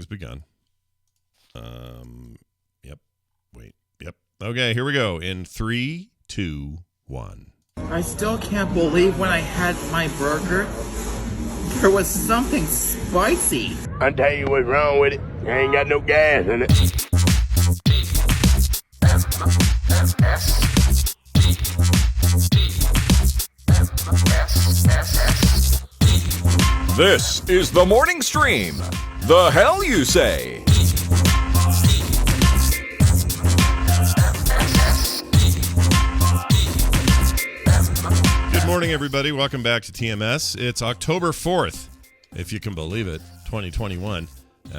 recording's begun. Yep. Wait. Yep. Okay, here we go. In 3, 2, 1. I still can't believe when I had my burger, there was something spicy. I'll tell you what's wrong with it. I ain't got no gas in it. This is the morning stream. The hell you say? Good morning, everybody. Welcome back to TMS. It's October 4th, if you can believe it, 2021.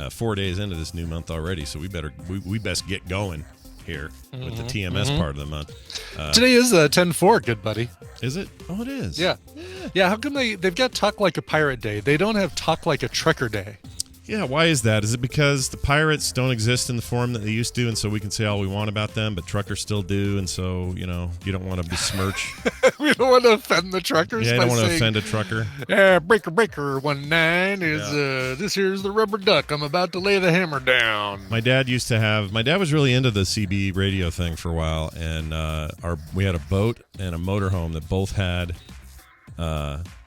4 days into this new month already, so we best get going here with the TMS part of the month. Today is 10-4, good buddy. Is it? Oh, it is. Yeah. How come they've got Talk Like a Pirate Day? They don't have Talk Like a Trekker Day. Yeah, why is that? Is it because the pirates don't exist in the form that they used to, and so we can say all we want about them, but truckers still do, and so, you don't want to besmirch? We don't want to offend the truckers. Yeah, I by don't want to saying, offend a trucker. breaker 19 is, this here's the rubber duck. I'm about to lay the hammer down. My dad was really into the CB radio thing for a while, and we had a boat and a motorhome that both had,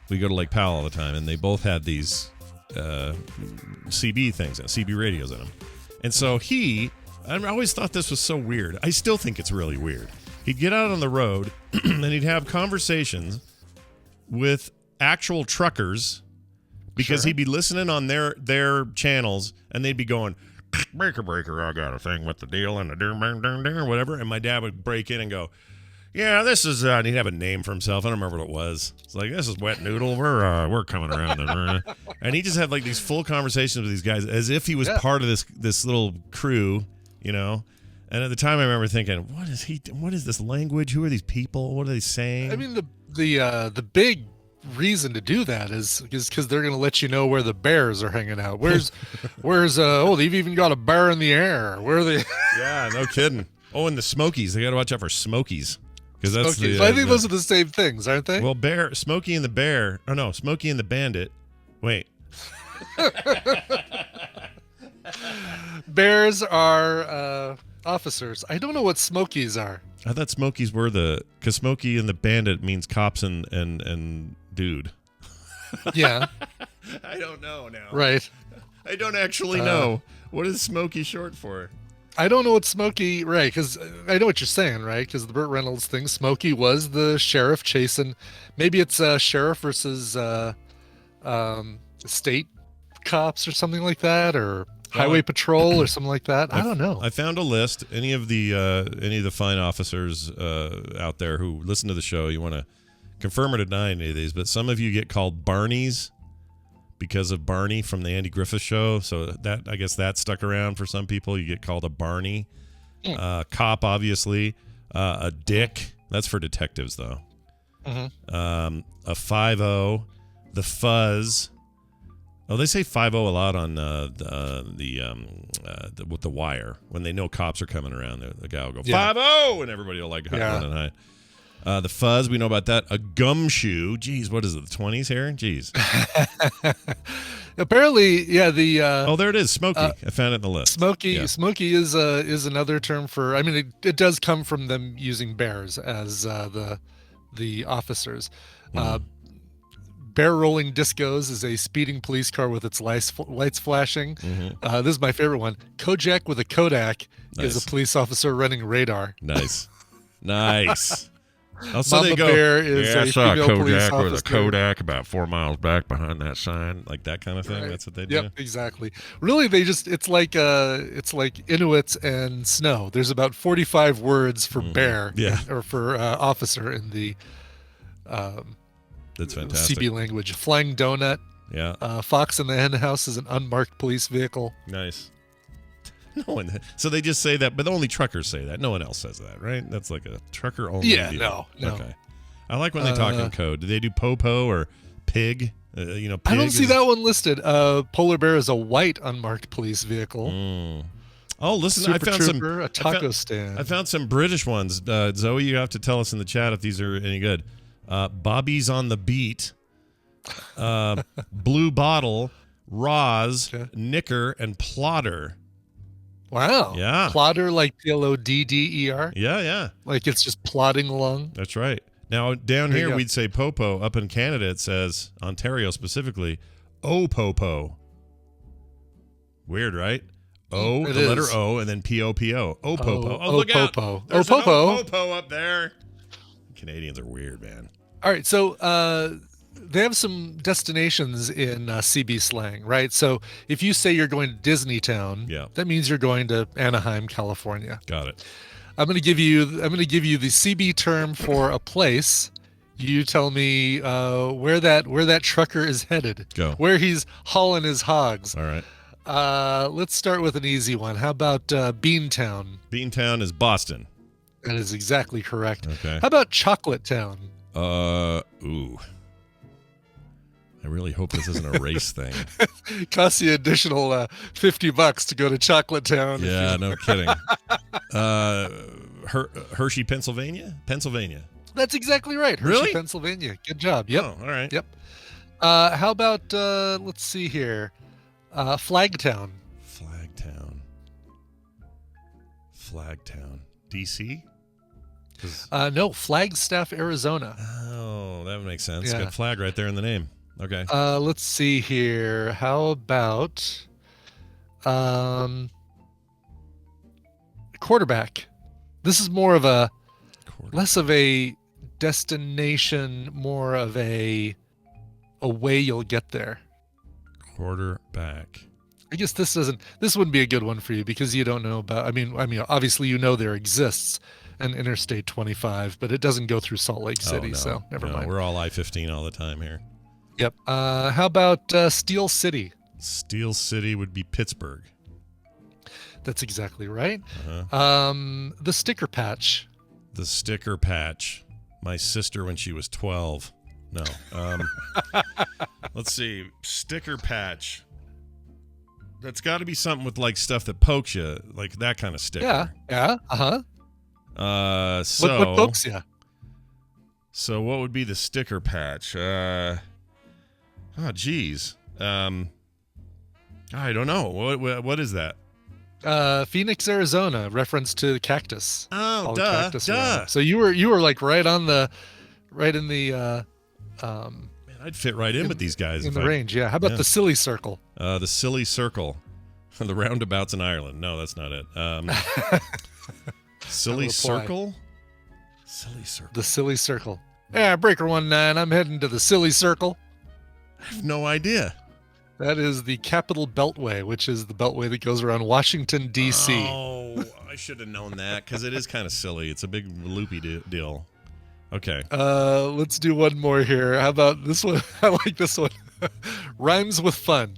we go to Lake Powell all the time, and they both had these CB things, CB radios in them. And so I always thought this was so weird. I still think it's really weird. He'd get out on the road and he'd have conversations with actual truckers because he'd be listening on their channels, and they'd be going, breaker, I got a thing with the deal and the or whatever. And my dad would break in and go, yeah, this is, and he'd have a name for himself. I don't remember what it was. It's like, this is Wet Noodle. We're coming around. And he just had like these full conversations with these guys as if he was part of this little crew, And at the time I remember thinking, what is this language? Who are these people? What are they saying? I mean, the big reason to do that is because they're going to let you know where the bears are hanging out. Where's they've even got a bear in the air. Where are they? Yeah, no kidding. Oh, and the Smokies. They got to watch out for Smokies. Because that's I think those are the same things, aren't they? Well, Smokey and the Bear. Oh no, Smokey and the Bandit. Wait. Bears are officers. I don't know what Smokies are. I thought Smokies were because Smokey and the Bandit means cops and dude. Yeah. I don't know now. Right. I don't actually know. What is Smokey short for? I don't know what Smokey, right, because I know what you're saying, right, because the Burt Reynolds thing, Smokey was the sheriff chasing, maybe it's sheriff versus state cops or something like that, or highway patrol or something like that. I don't know. I found a list. Any of the fine officers out there who listen to the show, you want to confirm or deny any of these, but some of you get called Barneys because of Barney from the Andy Griffith Show. So that, I guess that stuck around for some people. You get called a Barney. Cop, obviously. A dick. That's for detectives, though. Mm-hmm. A 5-0. The fuzz. Oh, they say 5-0 a lot on with the wire. When they know cops are coming around, the guy will go 5-0, and everybody will like run and hide. The fuzz, we know about that. A gumshoe. Jeez, what is it? The 20s here? Jeez. Apparently, yeah. There it is. Smokey. I found it in the list. Smokey. Yeah. Smokey is another term for. I mean, it does come from them using bears as the officers. Bear rolling discos is a speeding police car with its lights flashing. Mm-hmm. This is my favorite one. Kojak with a Kodak is a police officer running radar. Nice. Also, Mama they go, Bear is a I saw a female police Kojak with a officer. Kodak about 4 miles back behind that sign, like that kind of thing. Right. That's what they do. Yep, exactly. Really, it's like Inuits and snow. There's about 45 words for bear, or for officer in the that's fantastic. CB language. Flying donut. Yeah. Fox in the hen house is an unmarked police vehicle. Nice. No one. So they just say that, but only truckers say that. No one else says that, right? That's like a trucker only. Yeah, deal. no. Okay. I like when they talk in code. Do they do popo or pig? Pig I don't see that one listed. Polar bear is a white unmarked police vehicle. Oh, listen, Super I found Trooper, a taco stand. I found some British ones. Zoe, you have to tell us in the chat if these are any good. Bobby's on the beat. Blue bottle. Roz, Okay. Knicker, and Plodder. Wow. Yeah. Plodder, like Plodder? Yeah. Like it's just plodding along? That's right. Now, down There you here, go. we'd say Popo. Up in Canada, it says, Ontario specifically, O-Popo. Weird, right? O, It the letter is. O, and then P-O-P-O. O-Popo. Oh, Look out. O-Popo. There's O-Popo. an O-Popo up there. Canadians are weird, man. All right, so they have some destinations in CB slang, right? So if you say you're going to Disney Town, Yeah. that means you're going to Anaheim, California. Got it. I'm going to give you the CB term for a place. You tell me where that trucker is headed. Go. Where he's hauling his hogs. All right. Let's start with an easy one. How about Beantown? Beantown is Boston. That is exactly correct. Okay. How about Chocolate Town? Ooh. I really hope this isn't a race thing. Costs you additional $50 to go to Chocolate Town. Yeah, no kidding. Hershey, Pennsylvania? Pennsylvania. That's exactly right. Hershey, Really? Pennsylvania. Good job. Yep. Oh, all right. Yep. How about let's see here, Flagtown. Flagtown. DC? No, Flagstaff, Arizona. Oh, that would make sense. Yeah. Got flag right there in the name. Okay. Let's see here. How about quarterback? This is more of a less of a destination, more of a way you'll get there. Quarterback. I guess this wouldn't be a good one for you because you don't know about. I mean, obviously you know there exists an Interstate 25, but it doesn't go through Salt Lake City, Oh, no. so never mind. We're all I-15 all the time here. Yep. How about Steel City? Steel City would be Pittsburgh. That's exactly right. Uh-huh. The Sticker Patch. The Sticker Patch. My sister when she was 12. No. Let's see. Sticker Patch. That's got to be something with like stuff that pokes you, like that kind of sticker. Yeah. Uh-huh. So What pokes you? So what would be the Sticker Patch? Geez. I don't know. What is that? Phoenix, Arizona, reference to cactus. Oh, All the duh. cactus around. So you were like right in the Man, I'd fit right in with these guys. in the range. Yeah. How about the Silly Circle? The Silly Circle. The roundabouts in Ireland. No, that's not it. Silly That'll apply. Circle? Silly Circle. The Silly Circle. Yeah, Breaker 19. I'm heading to the Silly Circle. I have no idea. That is the Capital Beltway, which is the beltway that goes around Washington, D.C. Oh, I should have known that because it is kind of silly. It's a big loopy deal. Okay. Let's do one more here. How about this one? I like this one. Rhymes with Fun.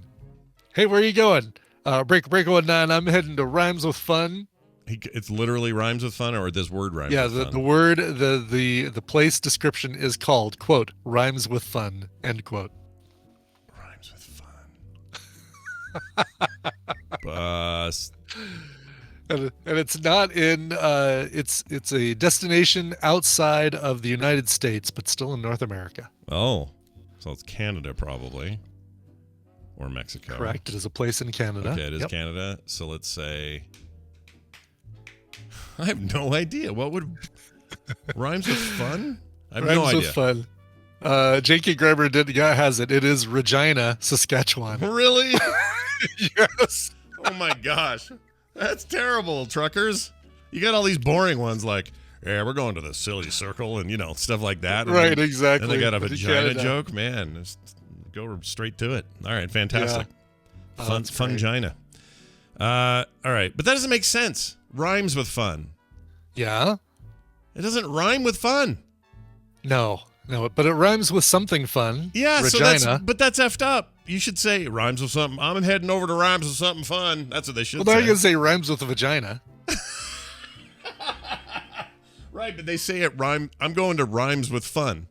Hey, where are you going? Breaker 19. I'm heading to Rhymes with Fun. It's literally rhymes with fun, or this word rhymes with fun? The word, the place description is called, quote, Rhymes with Fun, end quote. Rhymes with fun. And it's not in, it's a destination outside of the United States, but still in North America. Oh, so it's Canada probably, or Mexico. Correct. It is a place in Canada. Okay, it is Yep. Canada. So let's say, I have no idea. What would rhymes with fun? I have no Rhymes idea. with Fun. J.K. Graber has it. It is Regina, Saskatchewan. Really? Yes. Oh my gosh, that's terrible, truckers. You got all these boring ones like, yeah, we're going to the Silly Circle and stuff like that. And Right, then- exactly. And they got a But you vagina can't, joke, man. Just go straight to it. All right, fantastic. Oh, Fun, that's great. fungina. All right, but that doesn't make sense. Rhymes with fun. Yeah. It doesn't rhyme with fun. No, but it rhymes with something fun. Yeah, Regina. so that's effed up. You should say rhymes with something. I'm heading over to rhymes with something fun. That's what they should Well, now say. you're going to say rhymes with a vagina. Right, but they say it rhyme. I'm going to rhymes with fun.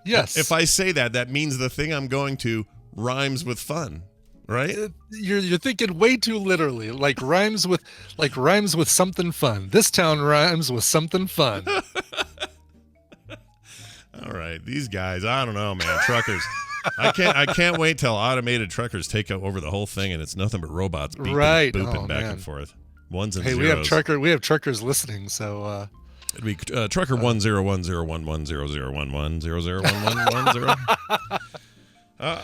Yes. If I say that, that means the thing I'm going to rhymes with fun, right? You're thinking way too literally, like rhymes with something fun. This town rhymes with something fun. All right, these guys, I don't know, man. Truckers. I can't wait till automated truckers take over the whole thing, and it's nothing but robots beeping, Right. booping Oh, back man. and forth. Ones and Hey, zeros. we have truckers listening, so It'd be trucker 10101110011001110. All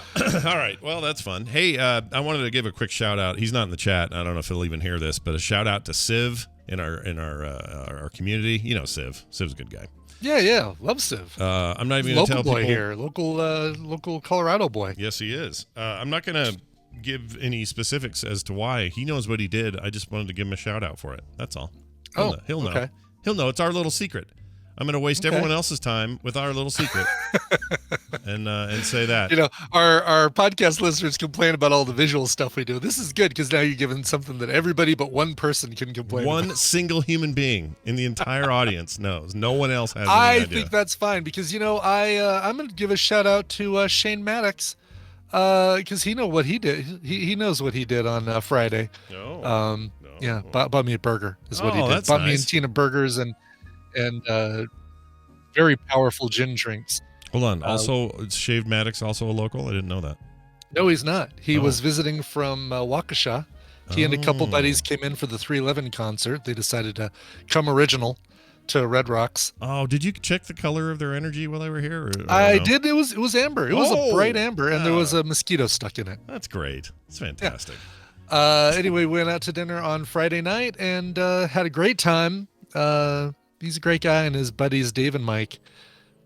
right. Well, that's fun. Hey, I wanted to give a quick shout out. He's not in the chat. I don't know if he'll even hear this, but a shout out to Civ in our community. You know Civ. Civ's a good guy. yeah, love Civ. I'm not even going to tell Local boy people here, local Colorado boy. Yes, he is. I'm not going to give any specifics as to why. He knows what he did. I just wanted to give him a shout out for it. That's all. He'll know. Okay. He'll know. It's our little secret. I'm going to waste everyone else's time with our little secret and say that. You know, our podcast listeners complain about all the visual stuff we do. This is good because now you're giving something that everybody but one person can complain One about. single human being in the entire audience knows. No one else has any I idea. think that's fine because, I'm going to give a shout out to Shane Maddox because he knows what he did. He knows what he did on Friday. No. Yeah, bought me a burger is what he did. That's Bought me nice. and Tina burgers and very powerful gin drinks. Hold on. Also, Shaved Maddox also a local? I didn't know that. No, he's not. He was visiting from Waukesha. He and a couple buddies came in for the 311 concert. They decided to come original to Red Rocks. Oh, did you check the color of their energy while they were here? Or I no? did. It was amber. It was a bright amber, and there was Ah. a mosquito stuck in it. That's great. It's fantastic. Anyway, we went out to dinner on Friday night and had a great time. He's a great guy, and his buddies Dave and Mike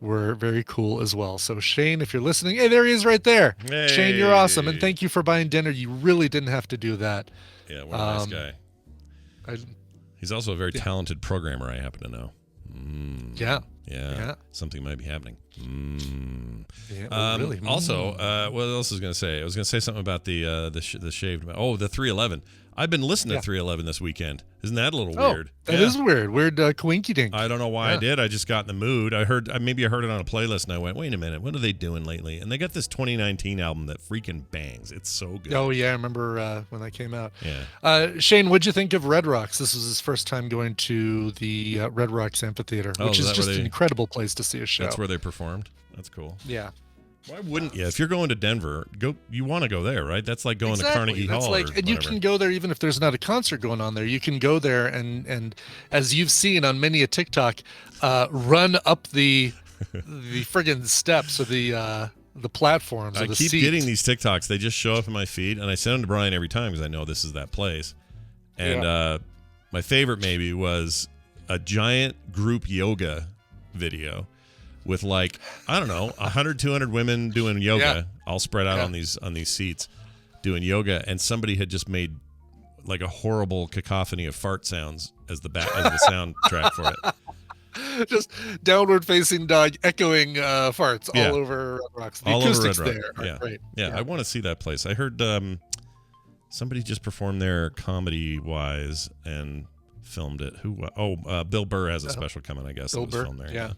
were very cool as well. So Shane, if you're listening, hey, there he is right there. Hey. Shane, you're awesome, and thank you for buying dinner. You really didn't have to do that. Yeah, what a nice guy. He's also a very talented programmer, I happen to know. Yeah. Something might be happening. Yeah, really. Also, what else was going to say? I was going to say something about the shaved. Oh, the 311. I've been listening to 311 this weekend. Isn't that a little weird? That is weird. Weird coinky dink. I don't know why I did. I just got in the mood. Maybe I heard it on a playlist and I went, wait a minute, what are they doing lately? And they got this 2019 album that freaking bangs. It's so good. Oh, yeah. I remember when that came out. Yeah. Shane, what'd you think of Red Rocks? This was his first time going to the Red Rocks Amphitheater, which is just an incredible place to see a show. That's where they performed. That's cool. Yeah. Why wouldn't you? If you're going to Denver, you want to go there, right? That's like going to Carnegie Hall. And you can go there even if there's not a concert going on there. You can go there and as you've seen on many a TikTok, run up the friggin' steps or the platforms. I keep getting these TikToks. They just show up in my feed, and I send them to Brian every time because I know this is that place. And my favorite maybe was a giant group yoga video with like, I don't know, 100, 200 women doing yoga, all spread out on these seats doing yoga, and somebody had just made like a horrible cacophony of fart sounds as the soundtrack for it. Just downward facing dog echoing farts all over Red Rocks. The acoustics there are great. Yeah, I want to see that place. I heard somebody just performed there comedy wise and filmed it. Bill Burr has a special coming, I guess. Bill Burr, filmed there. yeah.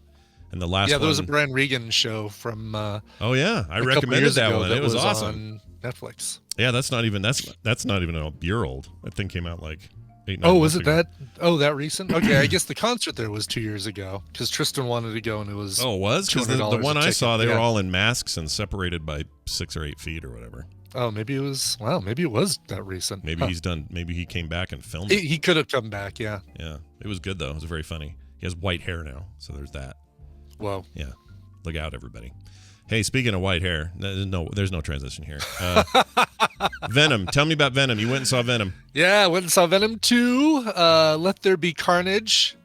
And the last there one, was a Brian Regan show from I recommended that one. It was awesome. On Netflix. Yeah, that's not even a year old. That thing came out like 8-9 Oh, months was it ago. that? Oh, that recent? Okay, I guess the concert there was 2 years ago because Tristan wanted to go and it was. Oh, it was? Because the $200 one a I ticket. saw, they were all in masks and separated by 6 or 8 feet or whatever. Oh, maybe it was. Wow, maybe it was that recent. Maybe he's done. Maybe he came back and filmed it. He could have come back. Yeah. Yeah, it was good though. It was very funny. He has white hair now, so there's that. Whoa. Yeah, look out, everybody. Hey, speaking of white hair, there's no transition here. Venom. Tell me about Venom. You went and saw Venom. Yeah, I went and saw Venom 2. Let There Be Carnage.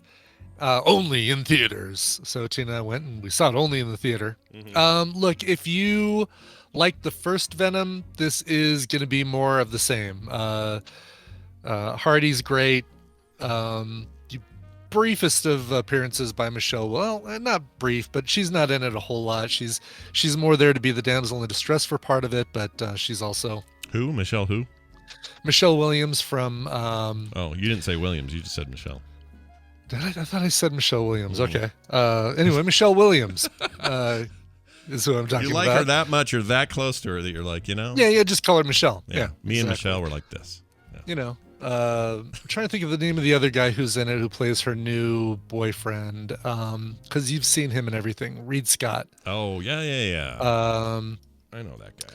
Only in theaters. So Tina and I went and we saw it only in the theater. Mm-hmm. Look, if you like the first Venom, this is going to be more of the same. Hardy's great. Briefest of appearances by Michelle. Well, not brief, but she's not in it a whole lot. She's more there to be the damsel in distress for part of it, but she's also Who? Michelle who? Michelle Williams from. Oh, you didn't say Williams. You just said Michelle. I thought I said Michelle Williams. Okay. Anyway, Michelle Williams is who I'm talking about. You like her that much, or that close to her that you're like, Yeah, just call her Michelle. Yeah. Me and Michelle were like this. Yeah. I'm trying to think of the name of the other guy who's in it who plays her new boyfriend. Because you've seen him in everything. Reed Scott. Oh, yeah. I know that guy.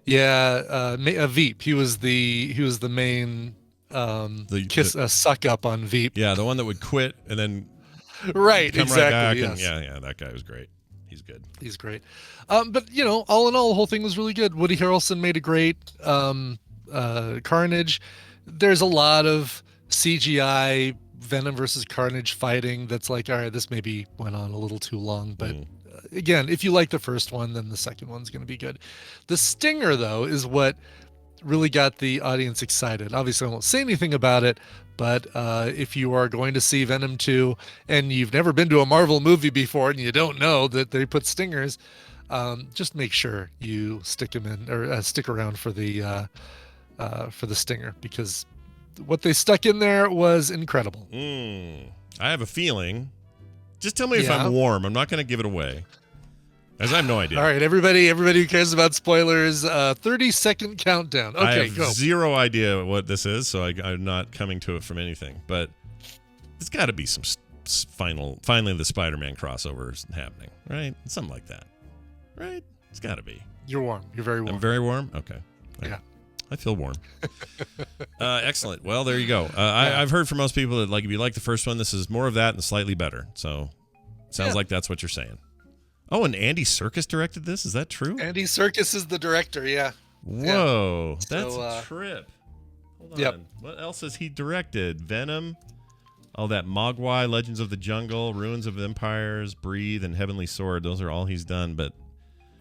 Yeah, Veep. He was the main suck up on Veep. Yeah, the one that would quit and then Right, come exactly. right back. Yes. And yeah, that guy was great. He's good. He's great. But all in all, the whole thing was really good. Woody Harrelson made a great Carnage. There's a lot of CGI Venom versus Carnage fighting that's like, all right, this maybe went on a little too long, but again, if you like the first one, then the second one's going to be good. The stinger, though, is what really got the audience excited. Obviously, I won't say anything about it, but if you are going to see Venom 2 and you've never been to a Marvel movie before and you don't know that they put stingers, just make sure you stick them in or stick around for the stinger, because what they stuck in there was incredible. I have a feeling. Just tell me if I'm warm. I'm not going to give it away, as I have no idea. All right, everybody who cares about spoilers, 30-second countdown. Okay, I have go. zero idea what this is, so I'm not coming to it from anything. But there's got to be some finally the Spider-Man crossover is happening, right? Something like that, right? It's got to be. You're warm. You're very warm. I'm very warm? Okay. Yeah. I feel warm. Excellent. Well, there you go. I've heard from most people that, like, if you like the first one, this is more of that and slightly better. So sounds like that's what you're saying. Oh, and Andy Serkis directed this? Is that true? Andy Serkis is the director, yeah. Whoa. Yeah. That's a trip. Hold on. Yep. What else has he directed? Venom? Oh, that Mogwai, Legends of the Jungle, Ruins of Empires, Breathe, and Heavenly Sword. Those are all he's done, but...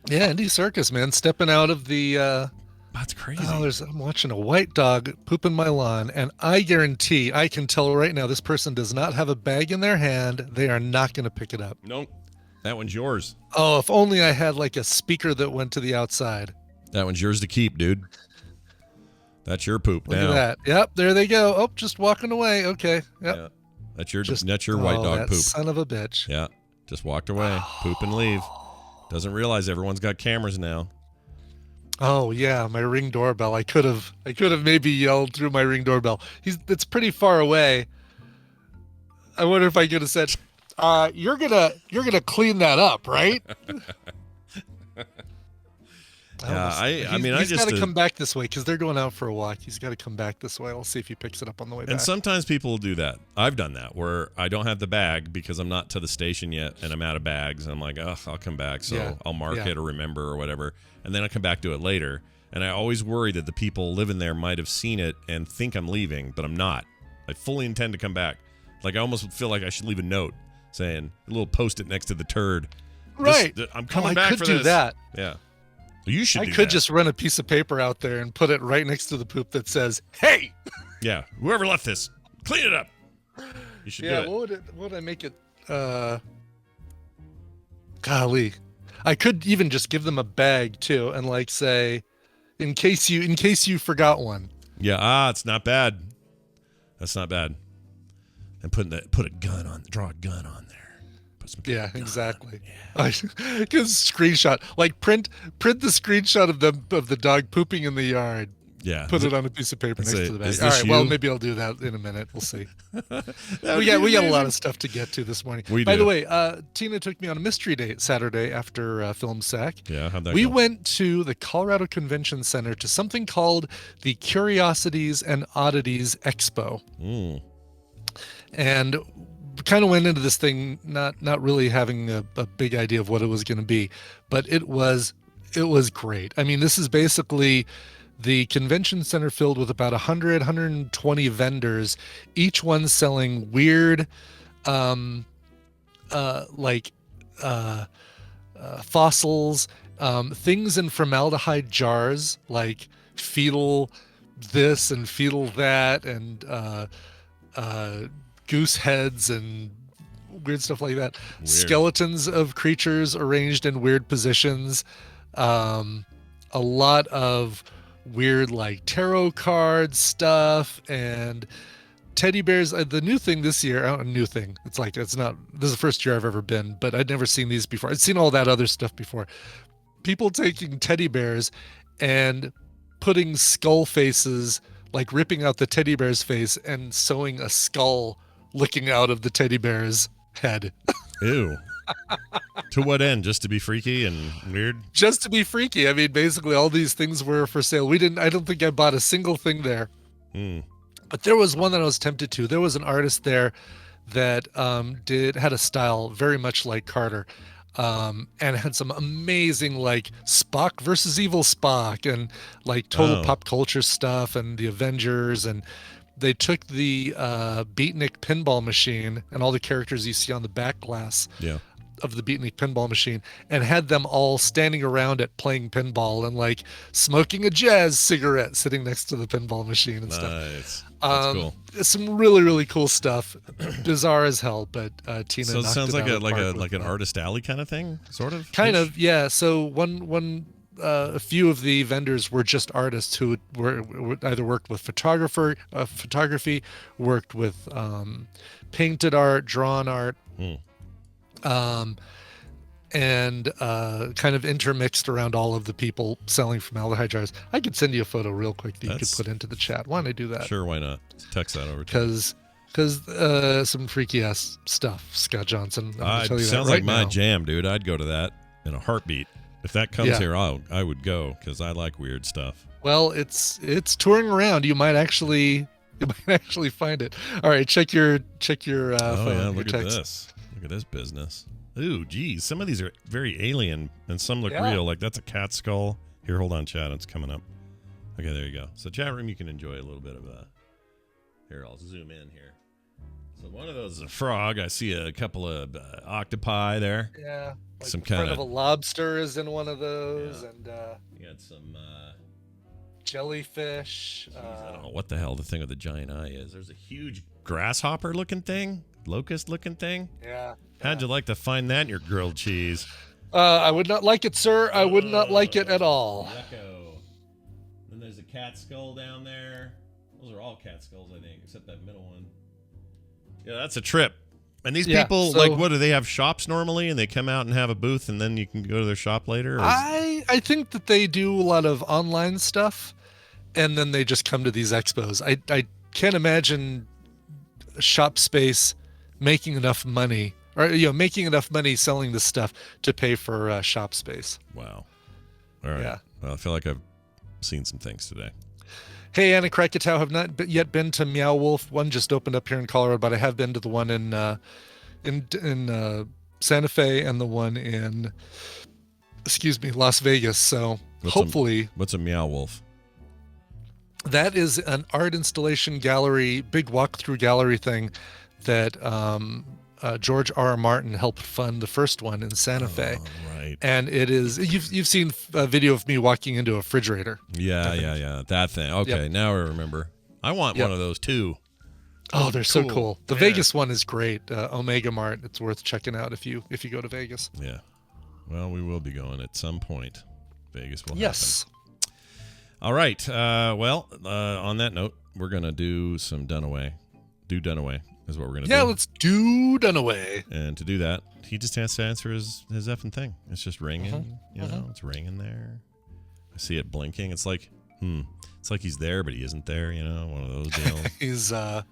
Yeah, Andy Serkis, man, stepping out of the... That's crazy. I'm watching a white dog poop in my lawn, and I guarantee, I can tell right now, this person does not have a bag in their hand. They are not going to pick it up. Nope. That one's yours. Oh, if only I had like a speaker that went to the outside. That one's yours to keep, dude. That's your poop now. Look at that. Yep, there they go. Oh, just walking away. Okay. Yep. Yeah. That's your white dog that poop. Son of a bitch. Yeah. Just walked away. Poop and leave. Doesn't realize everyone's got cameras now. Oh yeah, my Ring doorbell. I could have maybe yelled through my Ring doorbell. It's pretty far away. I wonder if I could have said, you're gonna clean that up, right? He's got to come back this way because they're going out for a walk. He's got to come back this way. I'll see if he picks it up on the way back. And sometimes people will do that. I've done that where I don't have the bag because I'm not to the station yet and I'm out of bags. And I'm like, I'll come back. So I'll mark it or remember or whatever. And then I'll come back to it later. And I always worry that the people living there might have seen it and think I'm leaving, but I'm not. I fully intend to come back. Like, I almost feel like I should leave a note saying, a little post-it next to the turd. Right. I'm coming back for this. I could do that. Yeah. You should do that. I could just run a piece of paper out there and put it right next to the poop that says, hey! Yeah. Whoever left this, clean it up. You should do it. What would I make it? Golly. I could even just give them a bag too and like say, in case you forgot one. Yeah, it's not bad. That's not bad. And draw a gun on there. Put some exactly. Yeah. Because screenshot, like print the screenshot of the dog pooping in the yard. Yeah. Put it on a piece of paper next to the bag. All right, well, maybe I'll do that in a minute. We'll see. we got a lot of stuff to get to this morning. By the way, Tina took me on a mystery date Saturday after Film Sack. Yeah, how'd that go? We went to the Colorado Convention Center to something called the Curiosities and Oddities Expo. And kind of went into this thing not really having a big idea of what it was going to be, but it was great. I mean, this is basically the convention center filled with about 120 vendors, each one selling weird, fossils, things in formaldehyde jars, like fetal this and fetal that, and goose heads and weird stuff like that. Weird. Skeletons of creatures arranged in weird positions. A lot of weird like tarot card stuff and teddy bears. The new thing this year, this is the first year I've ever been, but I'd never seen these before. I'd seen all that other stuff before. People taking teddy bears and putting skull faces, like ripping out the teddy bear's face and sewing a skull looking out of the teddy bear's head. Ew. To what end? Just to be freaky and weird? Just to be freaky. I mean, basically, all these things were for sale. I don't think I bought a single thing there. But there was one that I was tempted to. There was an artist there that had a style very much like Carter, and had some amazing like Spock versus Evil Spock and like total pop culture stuff and the Avengers, and they took the Beatnik pinball machine and all the characters you see on the back glass of the Beatnik pinball machine and had them all standing around it playing pinball and like smoking a jazz cigarette sitting next to the pinball machine and stuff. That's cool. Some really, really cool stuff. Bizarre as hell, but Tina. So it knocked sounds it like out like an artist alley kind of thing, sort of. Kind of, yeah. So a few of the vendors were just artists who were either worked with photography, worked with painted art, drawn art, and kind of intermixed around all of the people selling formaldehyde jars. I could send you a photo real quick that you could put into the chat. Why don't I do that? Sure, why not? Text that over to me. Because some freaky ass stuff, Scott Johnson. Sounds like my jam, dude. I'd go to that in a heartbeat. If that comes here, I would go because I like weird stuff. Well, it's touring around. You might actually find it. All right, check your phone. Look at this. Look at this business. Ooh, geez. Some of these are very alien and some look real. Like that's a cat skull. Here, hold on, chat. It's coming up. Okay, there you go. So chat room, you can enjoy a little bit of here, I'll zoom in here. So one of those is a frog. I see a couple of octopi there. Yeah. Like some kind of a lobster is in one of those, and you got some jellyfish. I don't know what the hell the thing with the giant eye is. There's a huge grasshopper-looking thing, locust-looking thing. Yeah. How'd you like to find that in your grilled cheese? I would not like it, sir. I would not like it at all. Yucko. Then there's a cat skull down there. Those are all cat skulls, I think, except that middle one. Yeah, that's a trip. And these people, like, what do they have shops normally, and they come out and have a booth, and then you can go to their shop later? I think that they do a lot of online stuff, and then they just come to these expos. I can't imagine shop space making enough money, or making enough money selling this stuff to pay for shop space. Wow. All right. Yeah. Well, I feel like I've seen some things today. Hey, Anna Krakatow, have not yet been to Meow Wolf. One just opened up here in Colorado, but I have been to the one in Santa Fe and the one in, Las Vegas. So hopefully. What's a Meow Wolf? That is an art installation gallery, big walkthrough gallery thing that George R. R. Martin helped fund the first one in Santa Fe. Right. And it is, you've seen a video of me walking into a refrigerator. Yeah. That thing. Okay, now I remember. I want one of those too. Oh, they're so cool. The Vegas one is great. Omega Mart. It's worth checking out if you go to Vegas. Yeah. Well, we will be going at some point. Vegas will happen. All right. On that note, we're going to do some Dunaway. Do Dunaway is what we're going to do. Yeah, let's do Dunaway. And to do that, he just has to answer his effing thing. It's just ringing. It's ringing there. I see it blinking. It's like, it's like he's there, but he isn't there. One of those deals.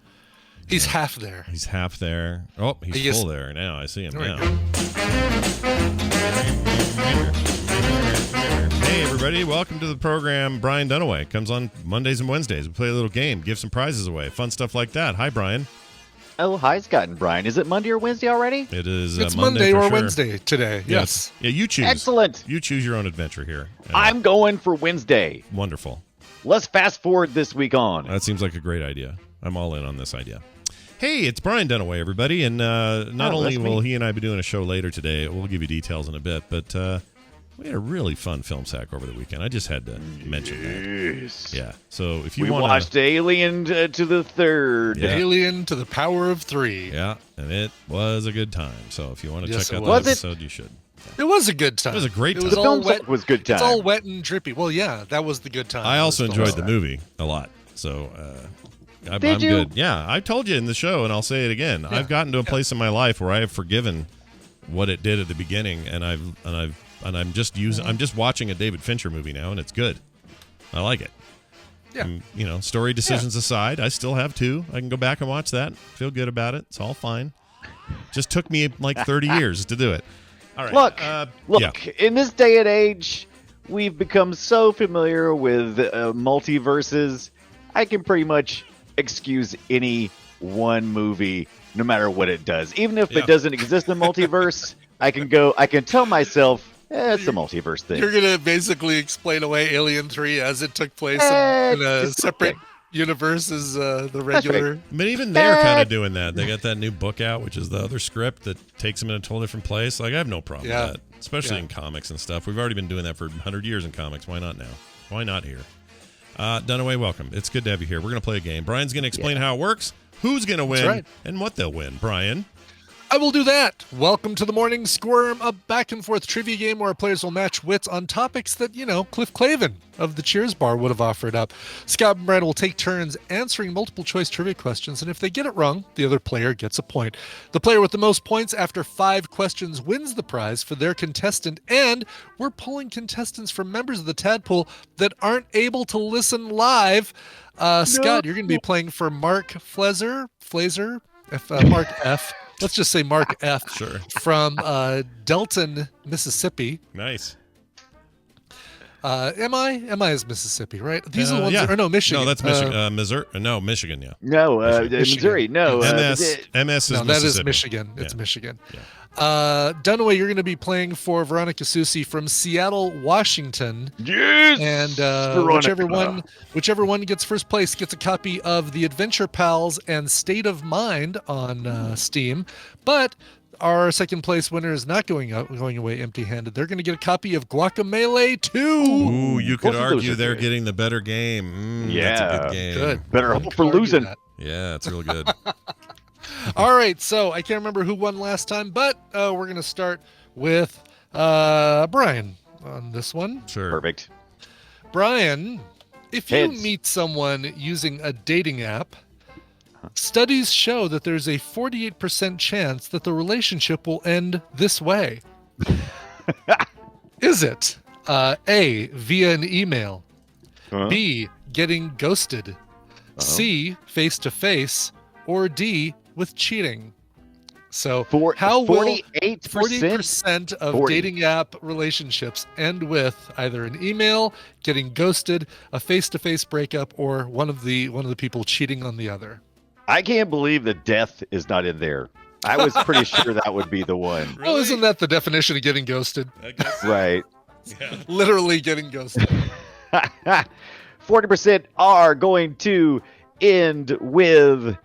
He's half there. He's half there. Oh, he's full there now. I see him now. Hey, everybody. Welcome to the program. Brian Dunaway comes on Mondays and Wednesdays. We play a little game, give some prizes away, fun stuff like that. Hi, Brian. Oh, hi, Scott and Brian. Is it Monday or Wednesday already? It is It's Monday or sure. Wednesday today. Yes. Yeah, you choose. Excellent. You choose your own adventure here. I'm going for Wednesday. Wonderful. Let's fast forward this week on. That seems like a great idea. I'm all in on this idea. Hey, it's Brian Dunaway, everybody. And not only will he and I be doing a show later today, we'll give you details in a bit, but we had a really fun film sack over the weekend. I just had to mention that. Yeah. So if you want to... We watched Alien to the Third. Yeah. Alien to the Power of 3. Yeah, and it was a good time. So if you want to check out that episode, you should. It was a good time. It was a great time. The film sack was good time. It's all wet and drippy. Well, yeah, that was the good time. I also enjoyed the movie a lot. So... I'm you? good. Yeah, I told you in the show, and I'll say it again. Yeah. I've gotten to a place in my life where I have forgiven what it did at the beginning, and I'm just watching a David Fincher movie now, and it's good. I like it. Yeah. Story decisions aside, I still have two. I can go back and watch that. Feel good about it. It's all fine. Just took me like 30 years to do it. All right. Look, Yeah. in this day and age, we've become so familiar with multiverses. I can pretty much excuse any one movie, no matter what it does. Even if it doesn't exist in multiverse, I can tell myself, it's a multiverse thing. You're gonna basically explain away Alien 3 as it took place in a it's separate okay. universe as the regular. But even they're kind of doing that. They got that new book out, which is the other script that takes them in a totally different place. Like, I have no problem with that, especially in comics and stuff. We've already been doing that for 100 years in comics. Why not now? Why not here? Dunaway, welcome. It's good to have you here. We're going to play a game. Brian's going to explain how it works, who's going to win, and what they'll win. Brian? I will do that. Welcome to the Morning Squirm, a back-and-forth trivia game where our players will match wits on topics that, Cliff Clavin of the Cheers Bar would have offered up. Scott and Brian will take turns answering multiple-choice trivia questions, and if they get it wrong, the other player gets a point. The player with the most points after 5 questions wins the prize for their contestant, and we're pulling contestants from members of the Tadpool that aren't able to listen live. Scott, you're going to be playing for Mark Flazer, Mark F., let's just say Mark F. Sure. From Delton, Mississippi. Nice. MI is Mississippi, right? These are the ones or no, Michigan. No, that's Michigan. Missouri. No, Michigan, yeah. No, Missouri. No. MS is no, Mississippi. that is Michigan. It's Michigan. Yeah. Dunaway, you're going to be playing for Veronica Susi from Seattle, Washington. Yes. And whichever one gets first place gets a copy of The Adventure Pals and State of Mind on Steam. But our second place winner is not going away empty-handed. They're going to get a copy of Guacamelee 2. Ooh, you could argue they're getting the better game. That's a good game. Good. Better hope for losing. Yeah, it's real good. All right, so I can't remember who won last time, but we're going to start with Brian on this one. Sure. Perfect. Brian, if you meet someone using a dating app, studies show that there's a 48% chance that the relationship will end this way. Is it A, via an email, B, getting ghosted, C, face-to-face, or D, with cheating? So how will 40% of dating app relationships end with either an email, getting ghosted, a face-to-face breakup, or one of the people cheating on the other? I can't believe that death is not in there. I was pretty sure that would be the one. Really? Well, isn't that the definition of getting ghosted? I guess so. Right. Yeah. Literally getting ghosted. 40% are going to end with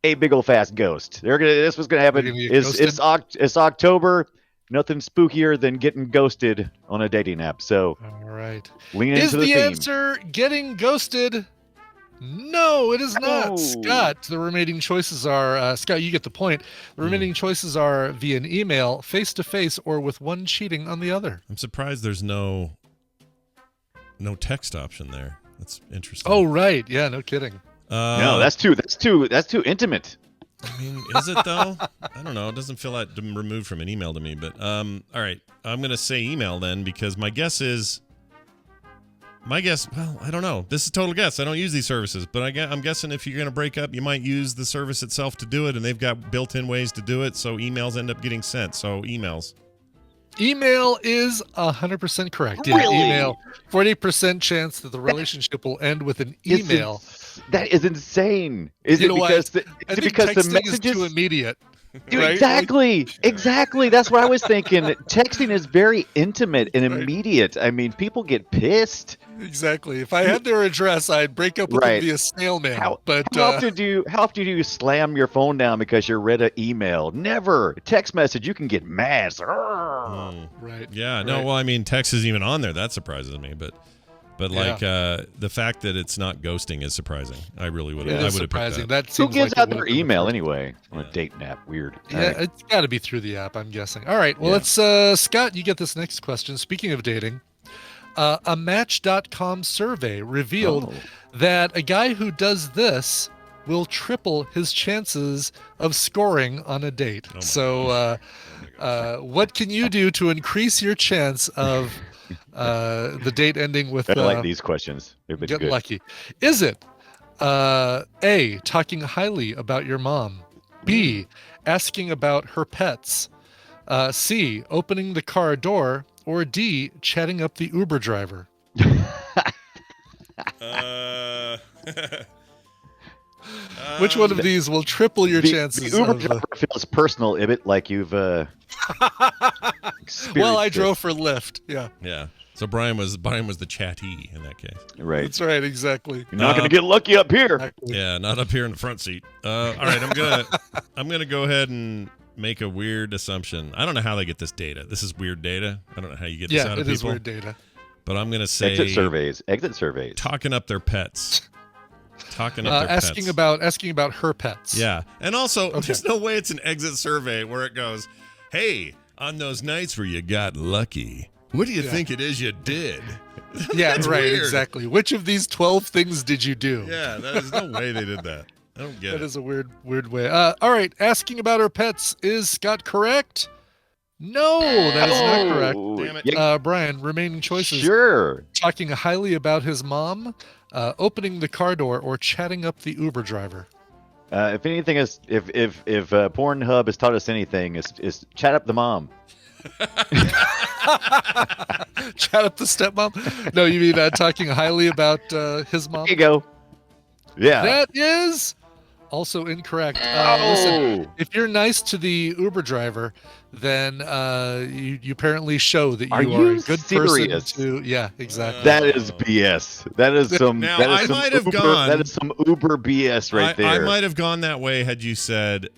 a big old fast ghost. This was gonna happen. It's October. Nothing spookier than getting ghosted on a dating app. So, all right. Lean into the theme. theme. Answer getting ghosted? No, it is not. Scott, the remaining choices are Scott. You get the point. The remaining choices are via an email, face to face, or with one cheating on the other. I'm surprised there's no text option there. That's interesting. Oh right, yeah, no kidding. No, that's too intimate. I mean, is it though? I don't know. It doesn't feel that removed from an email to me. But all right, I'm gonna say email then because my guess. Well, I don't know. This is total guess. I don't use these services, but I'm guessing if you're gonna break up, you might use the service itself to do it, and they've got built-in ways to do it. So emails end up getting sent. So emails. Email is 100% correct. Yeah, Really? email. 40% chance that the relationship will end with an email. That is insane. Is it because the messages is too immediate? Dude, right? Exactly. That's what I was thinking. Texting is very intimate and immediate. I mean, people get pissed. Exactly. If I had their address, I'd break up with them via snail mail. How often do you slam your phone down because you read an email? Never. Text message, you can get mad. Right. Yeah. No. Well, I mean, text is even on there. That surprises me, but like the fact that it's not ghosting is surprising. I really would have. I would have picked that. Who gives out their email anyway on a dating app? Weird. Yeah, it's got to be through the app, I'm guessing. All right. Well, let's Scott, you get this next question. Speaking of dating, a Match.com survey revealed that a guy who does this will triple his chances of scoring on a date. What can you do to increase your chance of the date ending with I like these questions. They've been get good. lucky? Is it A, talking highly about your mom, B, asking about her pets, C, opening the car door, or D, chatting up the Uber driver? Which one of these will triple your chances? The Uber of, driver feels personal, Ibit, like you've well, I drove for Lyft. Yeah. Yeah. So Brian was the chatty in that case. Right. That's right. Exactly. You're not going to get lucky up here. Exactly. Yeah, not up here in the front seat. All right, I'm gonna go ahead and make a weird assumption. I don't know how they get this data. This is weird data. I don't know how you get this out of people. Yeah, it is weird data. But I'm gonna say Exit surveys. Talking up their pets. Asking about her pets. Yeah, and also there's no way it's an exit survey where it goes, "Hey, on those nights where you got lucky, what do you think it is you did?" Yeah, That's right, weird. exactly. Which of these 12 things did you do? Yeah, there's no way they did that. I don't get it. That is a weird way. All right, asking about her pets. Is Scott correct? No, that is not correct. Damn it. Yeah, Brian, remaining choices. sure. Talking highly about his mom, opening the car door, or chatting up the Uber driver. If anything is, if Pornhub has taught us anything, is chat up the mom. Chat up the stepmom? No, you mean talking highly about his mom? There you go. Yeah. That is also incorrect. Listen, if you're nice to the Uber driver, then you apparently show that you are a good serious? person. Yeah, exactly. That is BS. That is some. Now, that is I some might have Uber, gone- That is some Uber BS right there. I might have gone that way had you said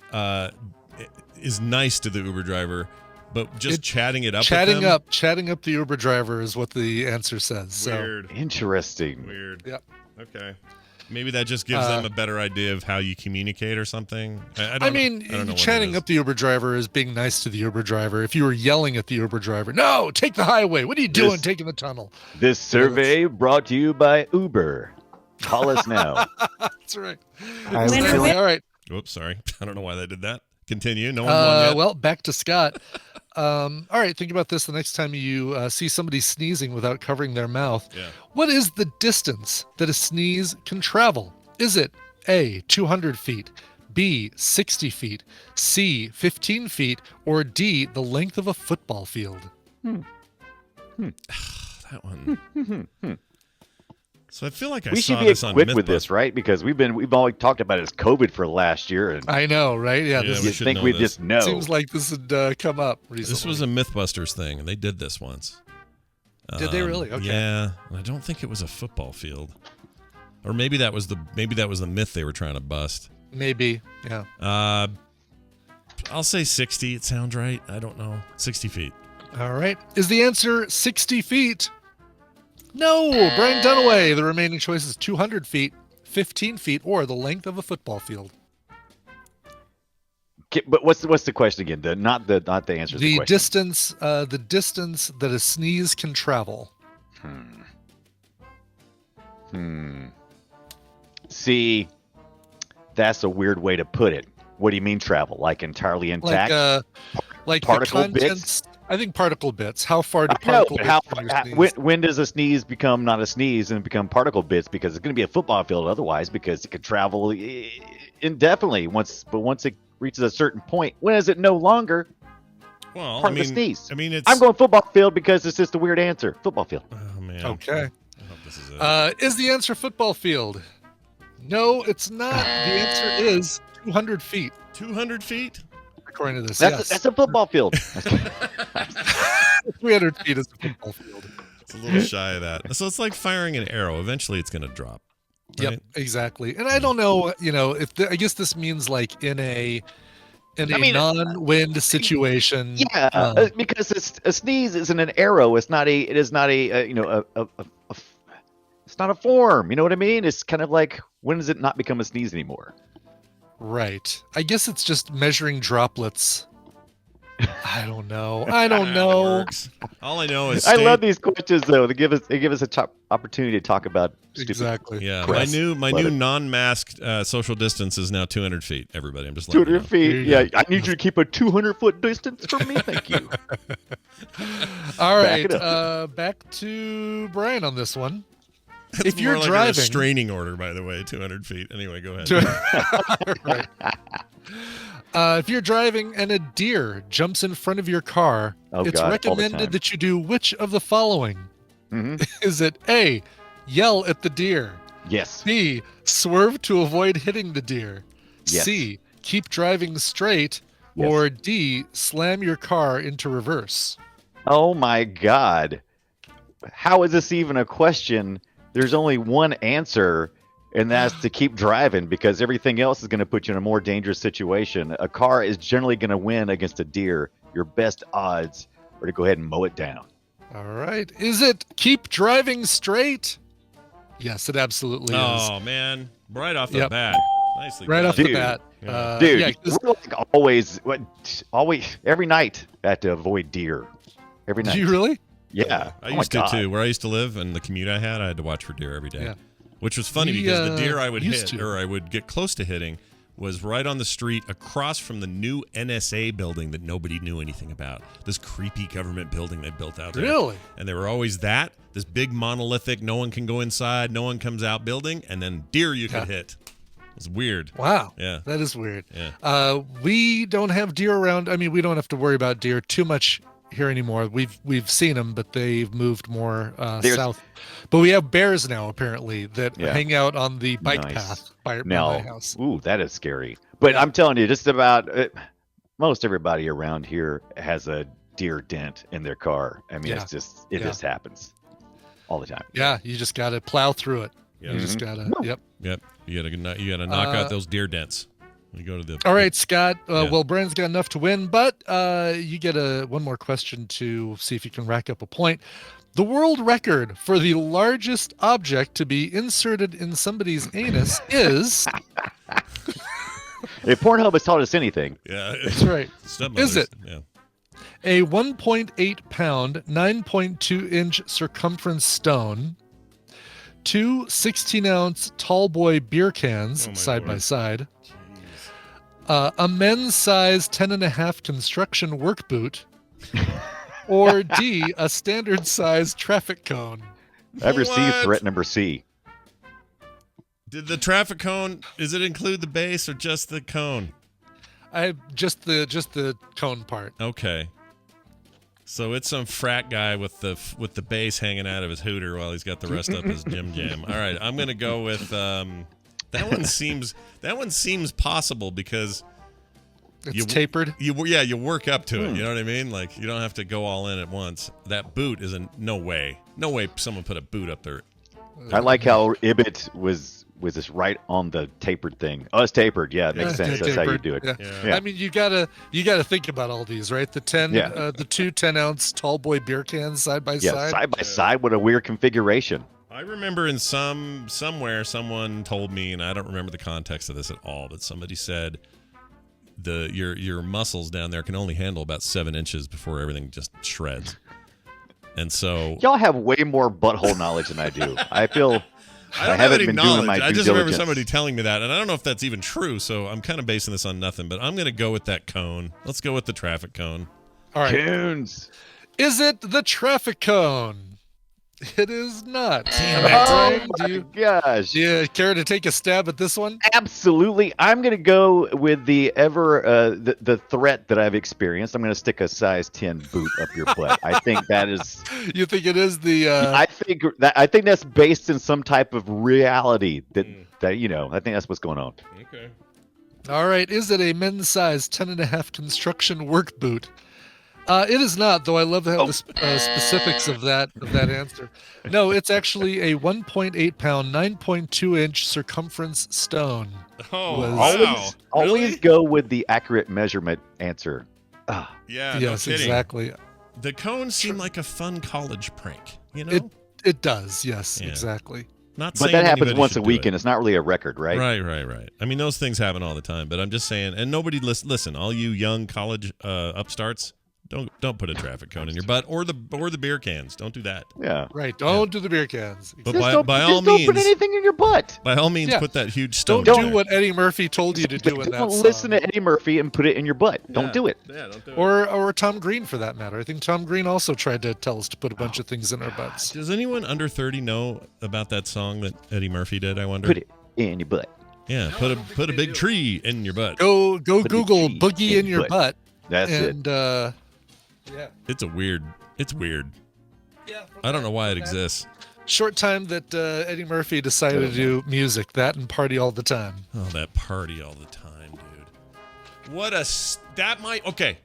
is nice to the Uber driver, but just chatting it up. Chatting with them? chatting up the Uber driver is what the answer says. So. Weird. Interesting. Weird. Yep. Okay. Maybe that just gives them a better idea of how you communicate or something. I don't know what chatting it is. up the Uber driver is being nice to the Uber driver. If you were yelling at the Uber driver, no, take the highway. What are you doing taking the tunnel? This survey brought to you by Uber. Call us now. That's right. Winner. All right. Oops, sorry. I don't know why they did that. Continue. No one's won yet. Well, back to Scott. All right, think about this the next time you see somebody sneezing without covering their mouth. Yeah. What is the distance that a sneeze can travel? Is it A, 200 feet, B, 60 feet, C, 15 feet, or D, the length of a football field? That one. So I feel like We saw should be this on quick with Mythbusters. this, right? Because we've always talked about it as COVID for last year, and I know, right? Yeah, Yeah, this we you should think know we this. just know. seems like this had come up recently. This was a Mythbusters thing, and they did this once. Did they really? Okay. Yeah, and I don't think it was a football field, or maybe that was the myth they were trying to bust. Maybe, yeah. I'll say 60. It sounds right. I don't know. 60 feet. All right. Is the answer 60 feet? No, Brian Dunaway. The remaining choice is 200 feet, 15 feet, or the length of a football field. Okay, but what's the question again? Not the answer. To the The question. distance that a sneeze can travel. See, that's a weird way to put it. What do you mean travel? Like entirely intact? Like the particle contents. I think particle bits. How far do I know, particle but bits from your sneeze? when does a sneeze become not a sneeze and become particle bits? Because it's going to be a football field otherwise, because it could travel indefinitely. Once it reaches a certain point, when is it no longer Well, part of the sneeze? I mean, it's. I'm going football field because it's just a weird answer. Football field. Oh man. Okay. I hope this is it. Is the answer football field? No, it's not. The answer is 200 feet, 200 feet. according to this. That's a football field. 300 feet is a football field. It's a little shy of that. So it's like firing an arrow. Eventually, it's going to drop. Right? Yep, exactly. And I don't know, I guess this means like in a non-wind situation. Yeah, because a sneeze isn't an arrow. It's not it's not a form. You know what I mean? It's kind of like, when does it not become a sneeze anymore? Right. I guess it's just measuring droplets. I don't know. That works. All I know is I love these questions though. They give us a opportunity to talk about stupid. Exactly. Yeah, Press. my Love new it. non-masked social distance is now 200 feet. Everybody, I'm just letting 200 you feet. There you Yeah, go. I need you to keep a 200-foot distance from me. Thank you. All Back right. it up. Back to Brian on this one. It's If you're more like a driving, restraining order, by the way, 200 feet. Anyway, go ahead. right. If you're driving and a deer jumps in front of your car, it's God, all the recommended time. that you do which of the following? Mhm. Is it A, yell at the deer? Yes. B, swerve to avoid hitting the deer? Yes. C, keep driving straight? Yes. Or D, slam your car into reverse? Oh my God. How is this even a question? There's only one answer, and that's to keep driving, because everything else is going to put you in a more dangerous situation. A car is generally going to win against a deer. Your best odds are to go ahead and mow it down. All right. Is it keep driving straight? Yes, it absolutely is. Oh man, right off the Yep. bat, nicely Right done. off the Dude. bat. Yeah. Dude, yeah, 'cause- we're like always, every night I have to avoid deer. Every night. do you really? Yeah. I Oh my used to God. too. Where I used to live and the commute I had to watch for deer every day. Yeah. Which was funny We, because the deer I would used hit to. or I would get close to hitting was right on the street across from the new NSA building that nobody knew anything about. This creepy government building they built out there. Really? And they were always this big monolithic, no one can go inside, no one comes out building, and then deer you could hit. It was weird. Wow. Yeah. That is weird. Yeah. We don't have deer around. I mean, we don't have to worry about deer too much here anymore. We've seen them, but they've moved more south. But we have bears now, apparently, that hang out on the bike Nice. path by No. my house. Ooh, that is scary. But I'm telling you, just about most everybody around here has a deer dent in their car. I mean, Yeah. it just happens all the time. Yeah, you just got to plow through it. Yeah. You just got to, yep. Yep. You gotta knock out those deer dents. You go to the. All right, Scott. Yeah. Well, Brandon's got enough to win, but you get one more question to see if you can rack up a point. The world record for the largest object to be inserted in somebody's anus is. If Pornhub has taught us anything, Yeah. That's right. Stepmothers. Is it? Yeah. A 1.8 pound, 9.2 inch circumference stone, two 16-ounce tall boy beer cans Oh, my side by Lord. side, a men's size 10.5 construction work boot, or D, a standard size traffic cone. I've received What? threat number C. Did the traffic cone? Does it include the base or just the cone? Just the cone part. Okay. So it's some frat guy with the base hanging out of his hooter while he's got the rest up his Jim Jam. All right, I'm gonna go with that one seems possible because It's tapered. you work up to it. You know what I mean? Like you don't have to go all in at once. That boot is no way someone put a boot up there. I like how Ibit was just right on the tapered thing. Oh, it's tapered. Yeah, it makes sense. That's how you do it. Yeah. Yeah. I mean, you gotta think about all these, right? The the two 10-ounce tall boy beer cans side by Yeah, side by side. What a weird configuration. I remember in somewhere someone told me, and I don't remember the context of this at all, but somebody said your muscles down there can only handle about 7 inches before everything just shreds. And so Y'all have way more butthole knowledge than I do. I feel I don't have haven't any been doing knowledge. my I due just remember diligence. somebody telling me that, and I don't know if that's even true. So I'm kind of basing this on nothing, but I'm going to go with that cone. Let's go with the traffic cone. All right. Coons. Is it the traffic cone? It is not. Damn it. Oh Brian, my gosh. do you care to take a stab at this one? Absolutely. I'm going to go with the the threat that I've experienced. I'm going to stick a size 10 boot up your butt. I think that is You think it is the? I think that's based in some type of reality that I think that's what's going on. Okay. All right. Is it a men's size 10.5 construction work boot? It is not, though. I love how the specifics of that answer. No, it's actually a 1.8 pound, 9.2 inch circumference stone. Oh, Was- wow. Always Really? go with the accurate measurement answer. Yeah, Yes, no kidding. exactly. The cone seemed like a fun college prank, you know? It does. Yes, Yeah. exactly. Not But saying that happens anybody once should a do week, it. and it's not really a record, right? Right. I mean, those things happen all the time, but I'm just saying, and nobody listen, all you young college upstarts, don't put a traffic cone in your butt or the beer cans. Don't do that. Yeah. Right. Don't do the beer cans. But Just by all don't means, put anything in your butt. by all means, Yeah. put that huge stone. Don't in do there. what Eddie Murphy told you to do in that Don't song. listen to Eddie Murphy and put it in your butt. Don't do it. Yeah, don't do it. Or Tom Green, for that matter. I think Tom Green also tried to tell us to put a bunch of things in our butts. Does anyone under 30 know about that song that Eddie Murphy did? I wonder. Put it in your butt. Yeah, put a big tree in your butt. Go Put the Google tree boogie in your butt. That's it. And yeah. It's weird. I don't know why it exists. Short time that Eddie Murphy decided to do music, that and Party All the Time. Oh, that Party All the Time, dude. Okay.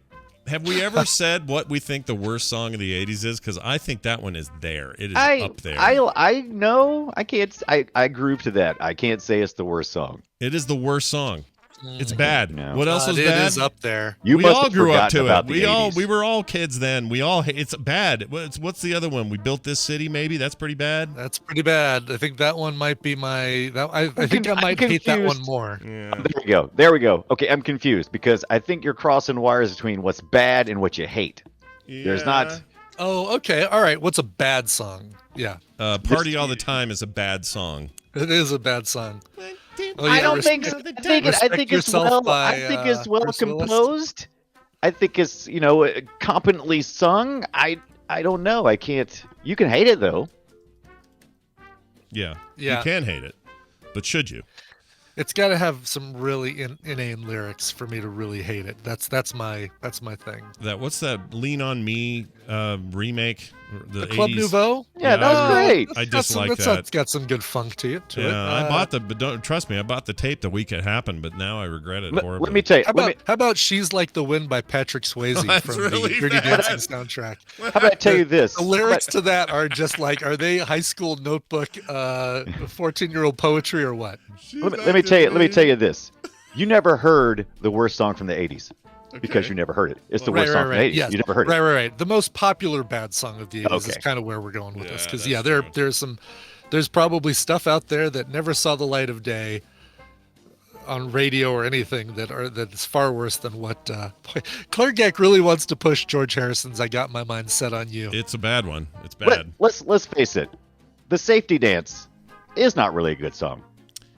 Have we ever said what we think the worst song of the 80s is? Because I think that one is there. It is up there. I know. I can't. I groove to that. I can't say it's the worst song. It is the worst song. It's bad. No. What else was It bad? is up there. We all grew up to it. We We were all kids then. It's bad. What's the other one? We Built This City. Maybe that's pretty bad. That's pretty bad. I think that one might be my. I think I might hate that one more. Yeah. There we go. Okay, I'm confused because I think you're crossing wires between what's bad and what you hate. There's not. Oh, okay. All right. What's a bad song? Yeah. Party All the Time is a bad song. It is a bad song. Oh, I don't think. I think it's well. By, I think it's well Bruce Willis. composed. I think it's competently sung. I don't know. I can't. You can hate it though. Yeah. Yeah. You can hate it, but should you? It's got to have some really inane lyrics for me to really hate it. That's my thing. What's that Lean on Me remake? The 80s? Club Nouveau? Yeah, that was great. I dislike that. It's got some good funk to it. I bought but don't trust me. I bought the tape the week it happened, but now I regret it horribly. Let me tell you. How about She's Like the Wind by Patrick Swayze from really the Dirty bad. Dancing soundtrack? How about I tell you this? The lyrics to that are just like, are they high school notebook 14-year-old poetry or what? Let me tell you this. You never heard the worst song from the 80s because you never heard it. It's the worst song from the 80s. Yes. You never heard it. Right. The most popular bad song of the 80s is kind of where we're going with this. Because there's probably stuff out there that never saw the light of day on radio or anything that's far worse than what Clark Gak really wants to push George Harrison's I Got My Mind Set on You. It's a bad one. It's bad. Let's face it. The Safety Dance is not really a good song.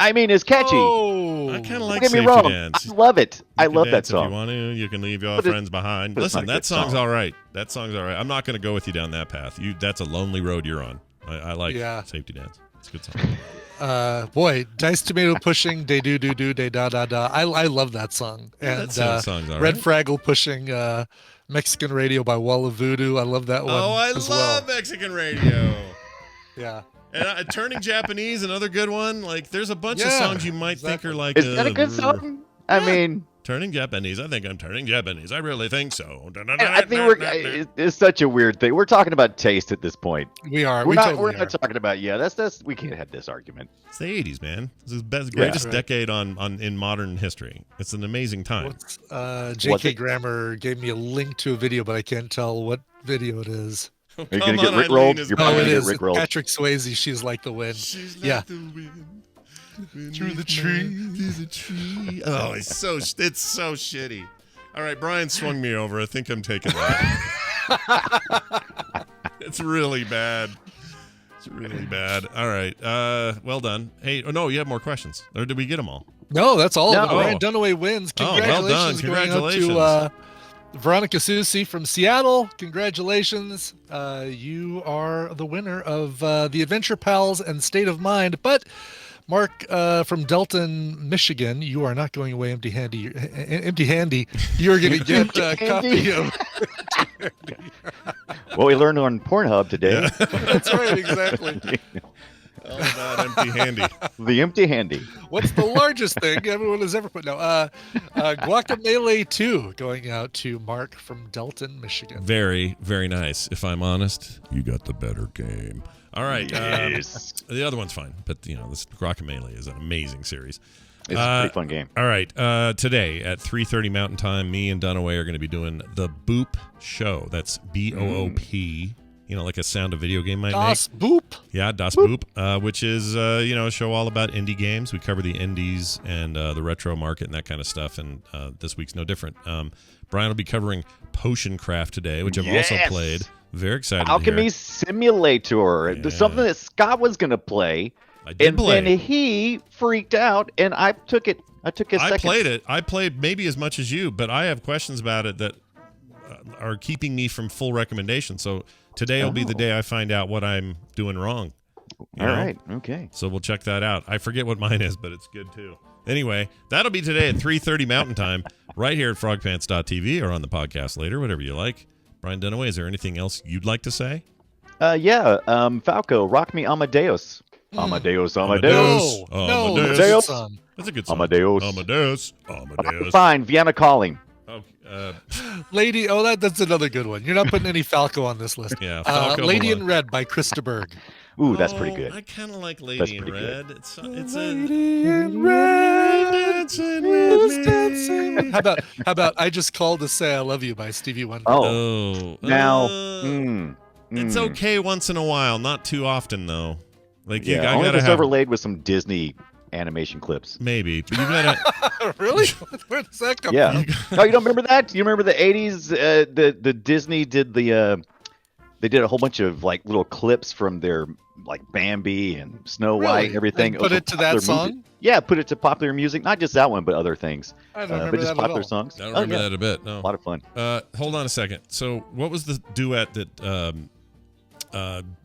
I mean, it's catchy. Oh, I kind of like Don't get me Safety wrong. Dance. I love it. I can love that dance song. If you want to, you can leave your But friends behind. but it's Listen, not a that good song's song. all right. That song's all right. I'm not going to go with you down that path. That's a lonely road you're on. I like Safety Dance. It's a good song. Boy, Dice Tomato pushing Day Do Do Do Day Da Da Da. I love that song. And that song's all Red right. Fraggle pushing Mexican Radio by Wall of Voodoo. I love that one. Oh, I as love well. Mexican radio. Yeah. And Turning Japanese, another good one. Like, there's a bunch of songs you might think are like. Is that a good song? I mean, Turning Japanese. I think I'm turning Japanese. I really think so. I think it's such a weird thing. We're talking about taste at this point. We are. We're totally not talking about that's we can't have this argument. It's the 80s, man. This is the greatest decade in modern history. It's an amazing time. J.K. Grammer gave me a link to a video, but I can't tell what video it is. Are you going to get rickrolled? You're probably it going to is. get rickrolled. Patrick Swayze, She's Like the Wind. Like the wind. Through the tree. Through the tree. Oh, it's so shitty. All right, Brian swung me over. I think I'm taking that. It's really bad. It's really bad. All right. Well done. Hey, no, you have more questions. Or did we get them all? No, that's all of No. them. Ryan Dunaway wins. Congratulations. Well done. Congratulations. Going out to Veronica Susi from Seattle. Congratulations. You are the winner of the Adventure Pals and State of Mind. But Mark from Delton, Michigan, you are not going away empty-handy. You're going to get a copy of... What we learned on Pornhub today. Yeah. That's right, exactly. All about empty handy. The empty handy. What's the largest thing everyone has ever put? No, Guacamelee 2 going out to Mark from Delton, Michigan. Very, very nice. If I'm honest, you got the better game. All right. Yes. The other one's fine, but this Guacamelee is an amazing series. It's a pretty fun game. All right. Today at 3:30 Mountain Time, me and Dunaway are going to be doing the Boop Show. That's BOOP. Like a sound a video game might Das make. Boop. Yeah, Das Boop, which is, a show all about indie games. We cover the indies and the retro market and that kind of stuff, and this week's no different. Brian will be covering Potion Craft today, which I've also played. Very excited Alchemy to hear. Simulator. Yeah. Something that Scott was going to play. I did play. And then he freaked out, and I took it. I played it. I played maybe as much as you, but I have questions about it that are keeping me from full recommendation. So today will be the day I find out what I'm doing wrong. All right. Okay. So we'll check that out. I forget what mine is, but it's good too. Anyway, that'll be today at 3:30 Mountain Time, right here at frogpants.tv or on the podcast later, whatever you like. Brian Dunaway, is there anything else you'd like to say? Falco, rock me Amadeus. Amadeus. No, that's a good song. That's a good song. Amadeus. Amadeus. Fine, Vienna Calling. Oh, Lady, that's another good one. You're not putting any Falco on this list. Yeah, Falco Lady Malone. in Red by Krista Berg. Ooh, that's pretty good. I kind of like That's Lady in pretty Red. good. It's Lady in Red dancing with me. How about I Just Called to Say I Love You by Stevie Wonder? Oh, now, it's okay once in a while, not too often though. Like yeah, I only gotta if it's have overlaid with some Disney animation clips. maybe, but you gotta. Really? Where does that come Yeah. from? No, you don't remember that? You remember the '80s? The Disney did they did a whole bunch of like little clips from their like Bambi and Snow White and everything. And put it to that song? Yeah, put it to popular music, not just that one, but other things. I don't remember but just that at popular all. songs. I don't remember yeah. that a bit. No, A lot of fun. Hold on a second. So, what was the duet that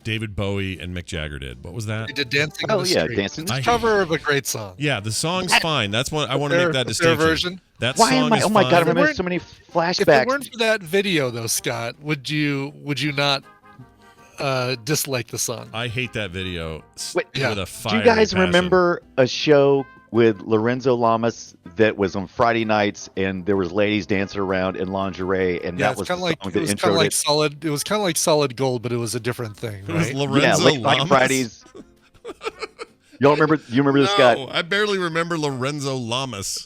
David Bowie and Mick Jagger did? What was that? They did Dancing Oh, in the yeah, Street. Dancing in It's the a Street. cover of a great song. Yeah, the song's fine. That's what I want to make that Their distinction. version. That Why song am I? is Oh my fine. god, I remember weren't- so many If it flashbacks. weren't for that video, though, Scott, would you not dislike the song? I hate that video Wait, with a Do fire. you guys remember a show with Lorenzo Llamas that was on Friday nights, and there was ladies dancing around in lingerie, and Yeah, that it's was the kind of like song it that was kind introed of like it? solid. It was kind of like Solid Gold, but it was a different thing, It was right? Lorenzo Yeah, late night Llamas? Fridays. Y'all remember? You remember this guy? No, I barely remember Lorenzo Llamas.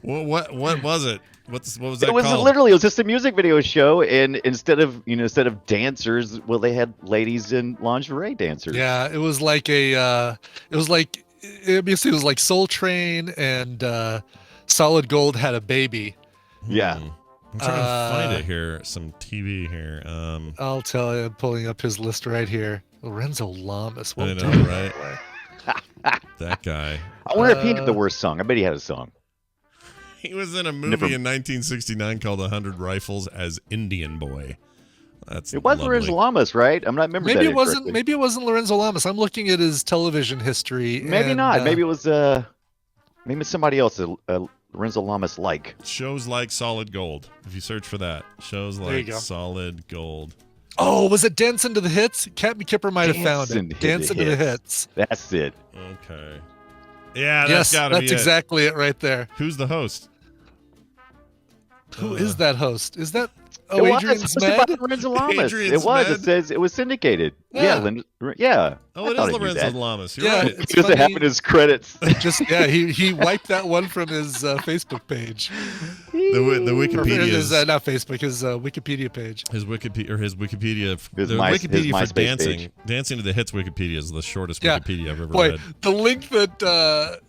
what was it? What was that It was called? literally it was just a music video show, and instead of dancers, well, they had ladies in lingerie dancers. Yeah, it was like basically it was like Soul Train and Solid Gold had a baby. Yeah. I'm trying to find it here. Some TV here. I'll tell you, I'm pulling up his list right here. Lorenzo Llamas. I Well know, done. right? That guy. I wonder if he had the worst song. I bet he had a song. He was in a movie Never- in 1969 called 100 Rifles as Indian Boy. That's It was lovely. Lorenzo Llamas, right? I'm not remembering Maybe that it wasn't. incorrectly. Maybe it wasn't Lorenzo Llamas. I'm looking at his television history. Maybe and, not. Maybe it was maybe somebody else. Lorenzo Llamas like. Shows like Solid Gold. If you search for that, shows There you like go. Solid Gold. Oh, was it Dance into the Hits? Captain Kipper might have found Dance it. into Dance the into the Hits. Hits. That's it. Okay. Yeah, Yes, that's gotta that's be it. exactly it right there. Who's the host? Who is that host? Is that It was Adrian hosted by Zmed? Lorenzo Llamas. Adrian It was. Zmed? It says it was syndicated. Yeah. Yeah. Oh, I it thought is I knew Lorenzo that. Llamas. You're Yeah, right. it's He doesn't have funny. in his credits. He wiped that one from his Facebook page. The Or Wikipedia his, is not Facebook, his Wikipedia page. his Wikipedia His Wikipedia for MySpace dancing. page. Dancing to the Hits Wikipedia is the shortest Yeah. Wikipedia I've ever Boy, read. the link that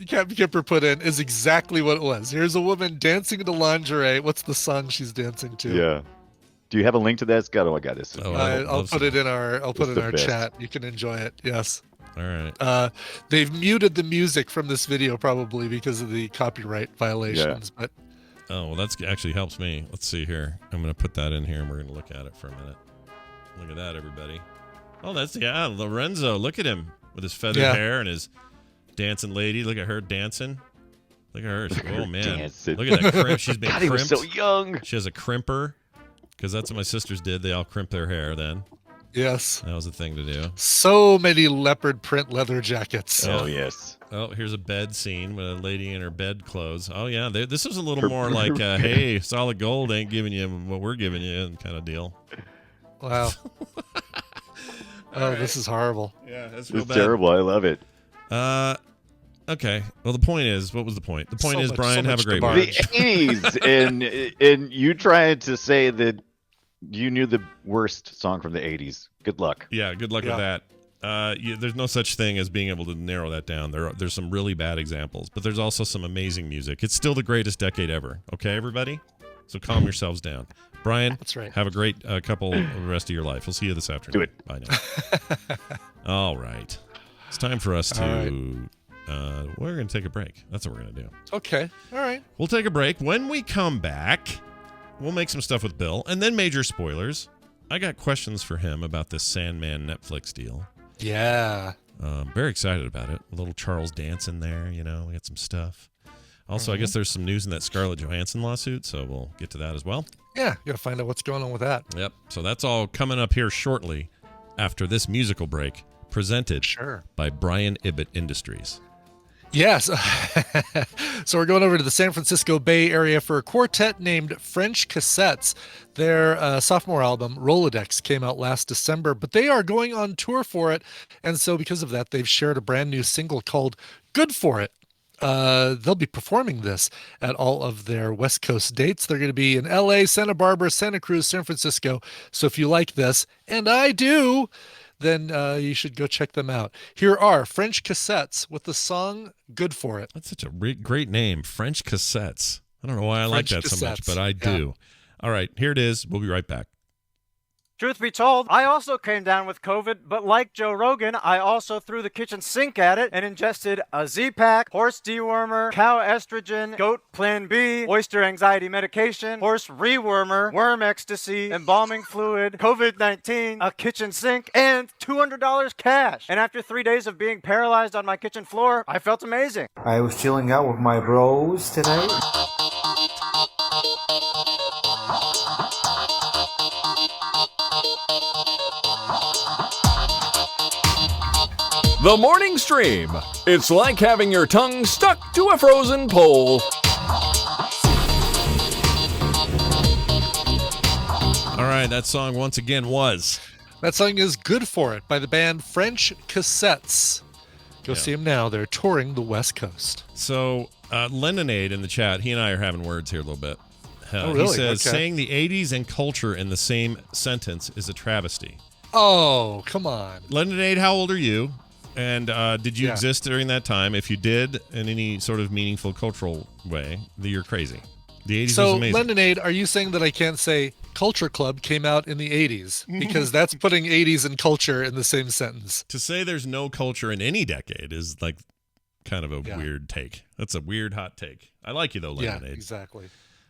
Captain Kipper put in is exactly what it was. Here's a woman dancing to lingerie. What's the song she's dancing to? Yeah. Do you have a link to that, Scott? Oh, I got this. Oh, I I'll love put it in our the best. chat. You can enjoy it. Yes. All right. They've muted the music from this video probably because of the copyright violations. But Oh, well, that's actually helps me. Let's see here. I'm going to put that in here, and we're going to look at it for a minute. Look at that, everybody. Oh, that's Lorenzo. Look at him with his feathered Yeah. hair and his dancing lady. Look at her dancing. Look at her. Oh man, Dancing. look at that crimp. She's been God, he was crimped. so young. She has a crimper because that's what my sisters did. They all crimp their hair. Then yes, that was a thing to do. so many leopard print leather jackets. Yeah. Oh, yes. Oh, here's a bed scene with a lady in her bed clothes. Oh yeah, this is a little more like, hey, Solid Gold ain't giving you what we're giving you kind of deal. Wow. Oh, this is horrible. Yeah, that's real It's bad. terrible. I love it. Okay. Well, the point is, what was the point? The point So is, much- Brian, so have a much great garbage. week. The 80s, and you trying to say that you knew the worst song from the 80s. Good luck. Yeah, good luck Yeah. with that. There's no such thing as being able to narrow that down. There's some really bad examples, but there's also some amazing music. It's still the greatest decade ever. Okay, everybody? So calm yourselves down. Brian, That's right. have a great couple of the rest of your life. We'll see you this afternoon. Do it. Bye now. All right. It's time for us to... we're going to take a break. That's what we're going to do. Okay. All right. We'll take a break. When we come back, we'll make some stuff with Bill, and then major spoilers. I got questions for him about this Sandman Netflix deal. Yeah. Very excited about it. A little Charles Dance in there, we got some stuff. Also, I guess there's some news in that Scarlett Johansson lawsuit, so we'll get to that as well. Yeah, you gotta find out what's going on with that. Yep. So that's all coming up here shortly after this musical break, presented by Brian Ibbett Industries. Yes. So we're going over to the San Francisco Bay Area for a quartet named French Cassettes. Their sophomore album, Rolodex, came out last December, but they are going on tour for it. And so because of that, they've shared a brand new single called Good For It. They'll be performing this at all of their West Coast dates. They're going to be in LA, Santa Barbara, Santa Cruz, San Francisco. So if you like this, and I do, then you should go check them out. Here are French Cassettes with the song Good For It. That's such a great name, French Cassettes. I don't know why I like that so much, but I do. All right, here it is. We'll be right back. Truth be told, I also came down with COVID, but like Joe Rogan, I also threw the kitchen sink at it and ingested a Z-Pack, horse dewormer, cow estrogen, goat Plan B, oyster anxiety medication, horse rewormer, worm ecstasy, embalming fluid, COVID-19, a kitchen sink, and $200 cash. And after 3 days of being paralyzed on my kitchen floor, I felt amazing. I was chilling out with my bros today. The Morning Stream. It's like having your tongue stuck to a frozen pole. All right, that song once again was. That song is Good For It by the band French Cassettes. Go see them now. They're touring the West Coast. So, Lemonade in the chat, he and I are having words here a little bit. Really? He says, saying the 80s and culture in the same sentence is a travesty. Oh, come on. Lemonade, how old are you? And did you exist during that time? If you did, in any sort of meaningful cultural way, then you're crazy. The 80s was amazing. So, Lemonade, are you saying that I can't say Culture Club came out in the 80s? Because that's putting 80s and culture in the same sentence. To say there's no culture in any decade is like kind of a weird take. That's a weird hot take. I like you, though, Lemonade. Yeah, exactly.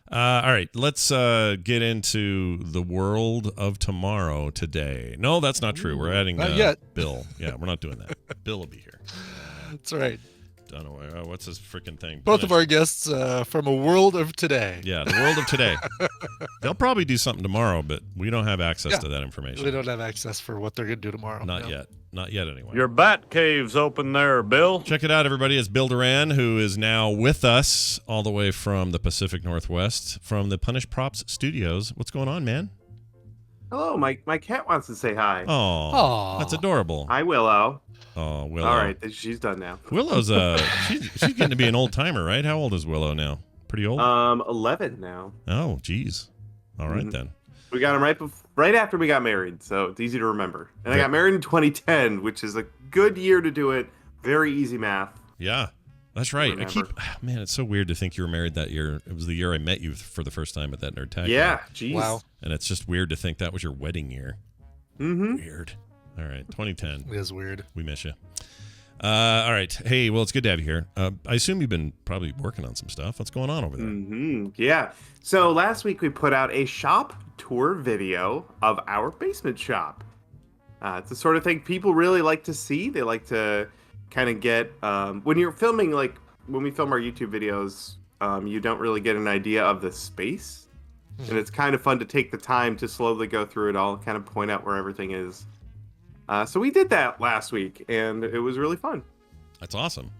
All right, let's get into the world of tomorrow today. No, that's not true. We're adding not yet. Bill. Yeah, we're not doing that. Bill will be here. That's right. Don't know what's this freaking thing. Both of our guests from a world of today. Yeah, the world of today. They'll probably do something tomorrow, but we don't have access to that information. We don't have access for what they're going to do tomorrow. Not yet. Not yet, anyway. Your bat cave's open there, Bill. Check it out, everybody. It's Bill Duran, who is now with us all the way from the Pacific Northwest, from the Punish Props Studios. What's going on, man? Hello, my cat wants to say hi. Oh, that's adorable. Hi, Willow. Oh, Willow. All right, she's done now. Willow's she's getting to be an old timer, right? How old is Willow now? Pretty old. 11 now. Oh, geez. All right then. We got him right after we got married, so it's easy to remember. And I got married in 2010, which is a good year to do it. Very easy math. Yeah, that's right. Man, it's so weird to think you were married that year. It was the year I met you for the first time at that Nerd Tag. Yeah, geez. Wow. And it's just weird to think that was your wedding year. Mm-hmm. Weird. All right, 2010. It is weird. We miss you. All right. Hey, well, it's good to have you here. I assume you've been probably working on some stuff. What's going on over there? Mm-hmm. Yeah. So last week we put out a shop tour video of our basement shop. It's the sort of thing people really like to see. They like to kind of get when you're filming, like when we film our YouTube videos, you don't really get an idea of the space. And it's kind of fun to take the time to slowly go through it all, kind of point out where everything is. So we did that last week, and it was really fun. That's awesome.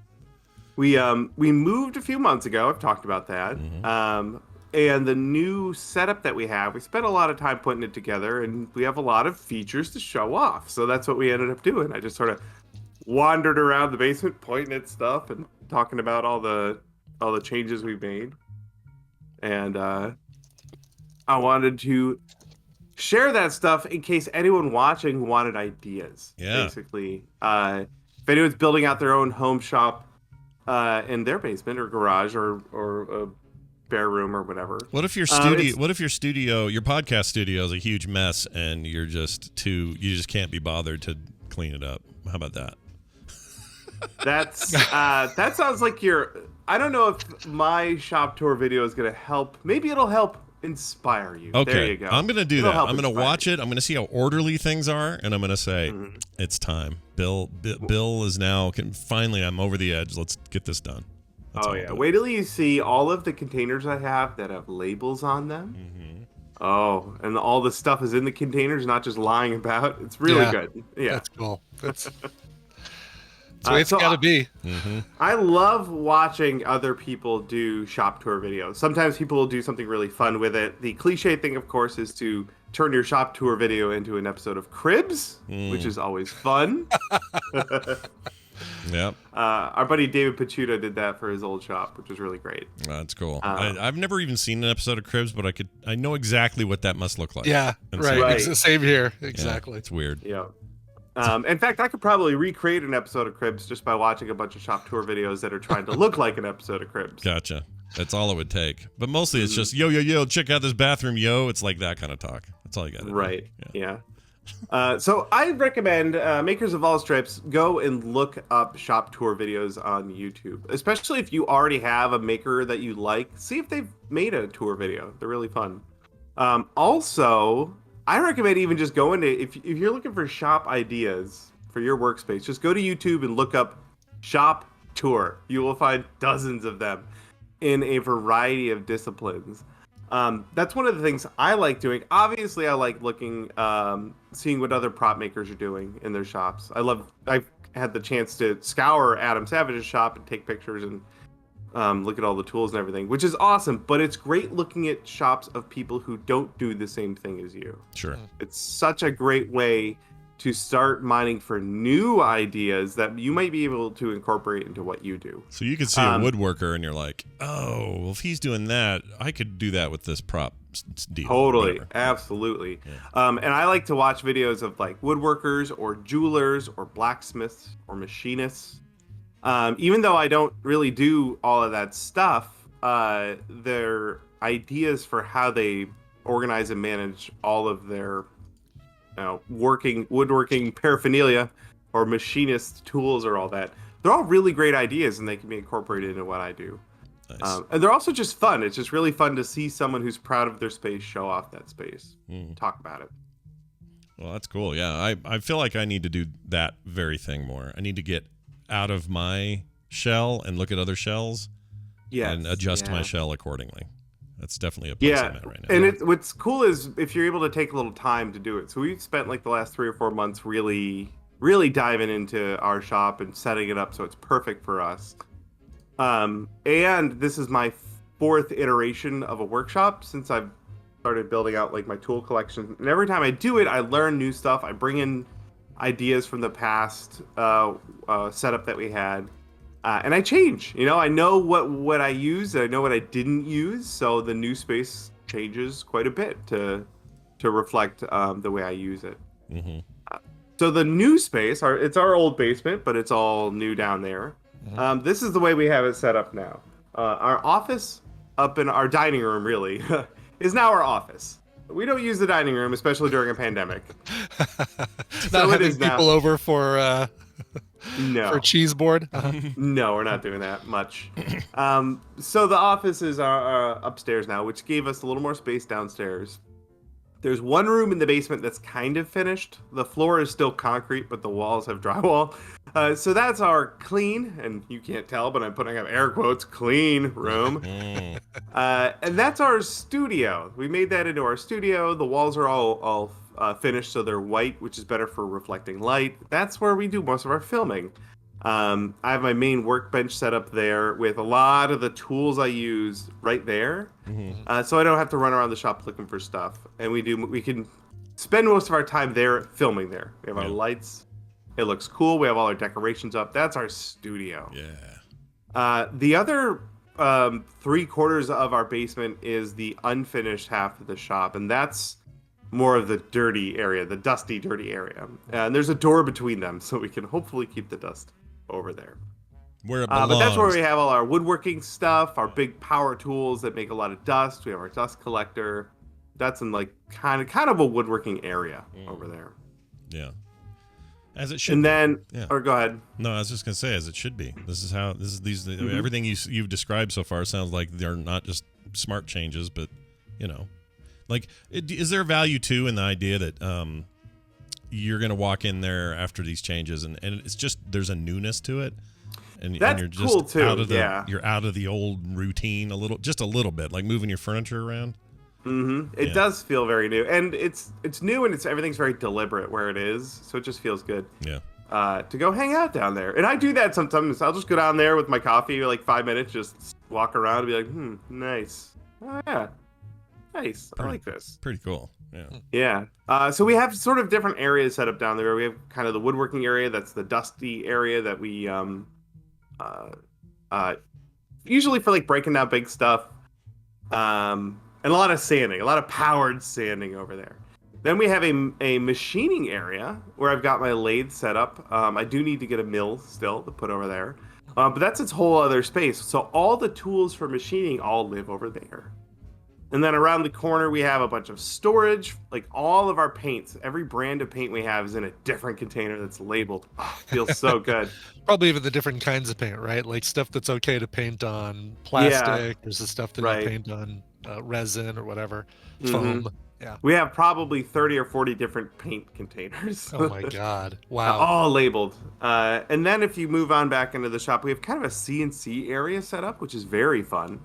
We moved a few months ago. I've talked about that. Mm-hmm. And the new setup that we have, we spent a lot of time putting it together, and we have a lot of features to show off. So that's what we ended up doing. I just sort of wandered around the basement, pointing at stuff and talking about all the changes we've made. And I wanted to share that stuff in case anyone watching wanted ideas. Yeah. Basically, if anyone's building out their own home shop in their basement or garage or a bare room or whatever. What if your studio? What if your podcast studio is a huge mess and you just can't be bothered to clean it up? How about that? That sounds like I don't know if my shop tour video is going to help. Maybe it'll help inspire you. Okay, there you go. I'm gonna do It'll that. help I'm gonna inspire watch you. it. I'm gonna see how orderly things are, and I'm gonna say it's time. Bill is now. Finally, I'm over the edge. Let's get this done. That's Oh all yeah! about it. Wait till you see all of the containers I have that have labels on them. Oh, and all the stuff is in the containers, not just lying about. It's really good. Yeah, that's cool. That's the way it's got to be. I love watching other people do shop tour videos. Sometimes people will do something really fun with it. The cliche thing, of course, is to turn your shop tour video into an episode of Cribs, which is always fun. Yep. Our buddy David Pachuta did that for his old shop, which was really great. That's cool. I've never even seen an episode of Cribs, but I know exactly what that must look like. Yeah, right. Same here. Exactly. Yeah, it's weird. Yeah. In fact, I could probably recreate an episode of Cribs just by watching a bunch of shop tour videos that are trying to look like an episode of Cribs. Gotcha. That's all it would take. But mostly it's just, yo, check out this bathroom, yo. It's like that kind of talk. That's all you got to do. Right. Yeah. So I recommend makers of all stripes go and look up shop tour videos on YouTube, especially if you already have a maker that you like. See if they've made a tour video. They're really fun. Also, I recommend even just going to, if you're looking for shop ideas for your workspace, just go to YouTube and look up shop tour. You will find dozens of them in a variety of disciplines. That's one of the things I like doing. Obviously, I like looking, seeing what other prop makers are doing in their shops. I've had the chance to scour Adam Savage's shop and take pictures and look at all the tools and everything, which is awesome. But it's great looking at shops of people who don't do the same thing as you. Sure. It's such a great way to start mining for new ideas that you might be able to incorporate into what you do. So you could see a woodworker and you're like, oh, well, if he's doing that, I could do that with this prop deal. Totally. Absolutely. Yeah. And I like to watch videos of like woodworkers or jewelers or blacksmiths or machinists. Even though I don't really do all of that stuff, their ideas for how they organize and manage all of their woodworking paraphernalia or machinist tools or all that, they're all really great ideas and they can be incorporated into what I do. Nice. And they're also just fun. It's just really fun to see someone who's proud of their space show off that space, talk about it. Well, that's cool. Yeah, I feel like I need to do that very thing more. I need to get out of my shell and look at other shells and adjust my shell accordingly. That's definitely a place I'm at right now. And what's cool is if you're able to take a little time to do it. So we've spent like the last 3 or 4 months really diving into our shop and setting it up so it's perfect for us. And this is my 4th iteration of a workshop since I've started building out like my tool collection. And every time I do it, I learn new stuff. I bring in ideas from the past setup that we had. And I change, I know what I used and I know what I didn't use. So the new space changes quite a bit to reflect the way I use it. Mm-hmm. So the new space, it's our old basement, but it's all new down there. Mm-hmm. This is the way we have it set up now. Our office up in our dining room really is now our office. We don't use the dining room, especially during a pandemic. Not having people over for... No. For cheese board? No, we're not doing that much. So the office is upstairs now, which gave us a little more space downstairs. There's one room in the basement that's kind of finished. The floor is still concrete, but the walls have drywall. So that's our clean, and you can't tell, but I'm putting up air quotes, clean room. And that's our studio. We made that into our studio. The walls are all finished, so they're white, which is better for reflecting light. That's where we do most of our filming. I have my main workbench set up there with a lot of the tools I use right there. Mm-hmm. So I don't have to run around the shop looking for stuff. And we can spend most of our time there filming there. We have our lights. It looks cool. We have all our decorations up. That's our studio. Yeah. The other 3/4 of our basement is the unfinished half of the shop, and that's more of the dirty area, the dusty, dirty area. And there's a door between them, so we can hopefully keep the dust over there. Where it belongs. But that's where we have all our woodworking stuff, our big power tools that make a lot of dust. We have our dust collector. That's in like kind of a woodworking area over there. Yeah. As it should. And then, be. or go ahead. No, I was just gonna say, as it should be. Everything you've described so far sounds like they're not just smart changes, but you know, like, is there value too in the idea that you're going to walk in there after these changes and it's just, there's a newness to it. And you're just cool too. out of you're out of the old routine just a little bit, like moving your furniture around. It does feel very new, and it's new, and everything's very deliberate where it is, so it just feels good. Yeah. To go hang out down there, and I do that sometimes. I'll just go down there with my coffee, like 5 minutes, just walk around and be like, nice. Oh yeah, nice. I like this. Pretty cool. Yeah. So we have sort of different areas set up down there. We have kind of the woodworking area, that's the dusty area that we usually for like breaking down big stuff. And a lot of sanding, a lot of powered sanding over there. Then we have a machining area where I've got my lathe set up. I do need to get a mill still to put over there. But that's its whole other space. So all the tools for machining all live over there. And then around the corner, we have a bunch of storage. Like all of our paints, every brand of paint we have is in a different container that's labeled. Oh, feels so good. Probably even the different kinds of paint, right? Like stuff that's okay to paint on plastic. There's the stuff that you paint on resin or whatever, foam. Yeah. We have probably 30 or 40 different paint containers. Oh my God. Wow. All labeled. And then if you move on back into the shop, we have kind of a CNC area set up, which is very fun.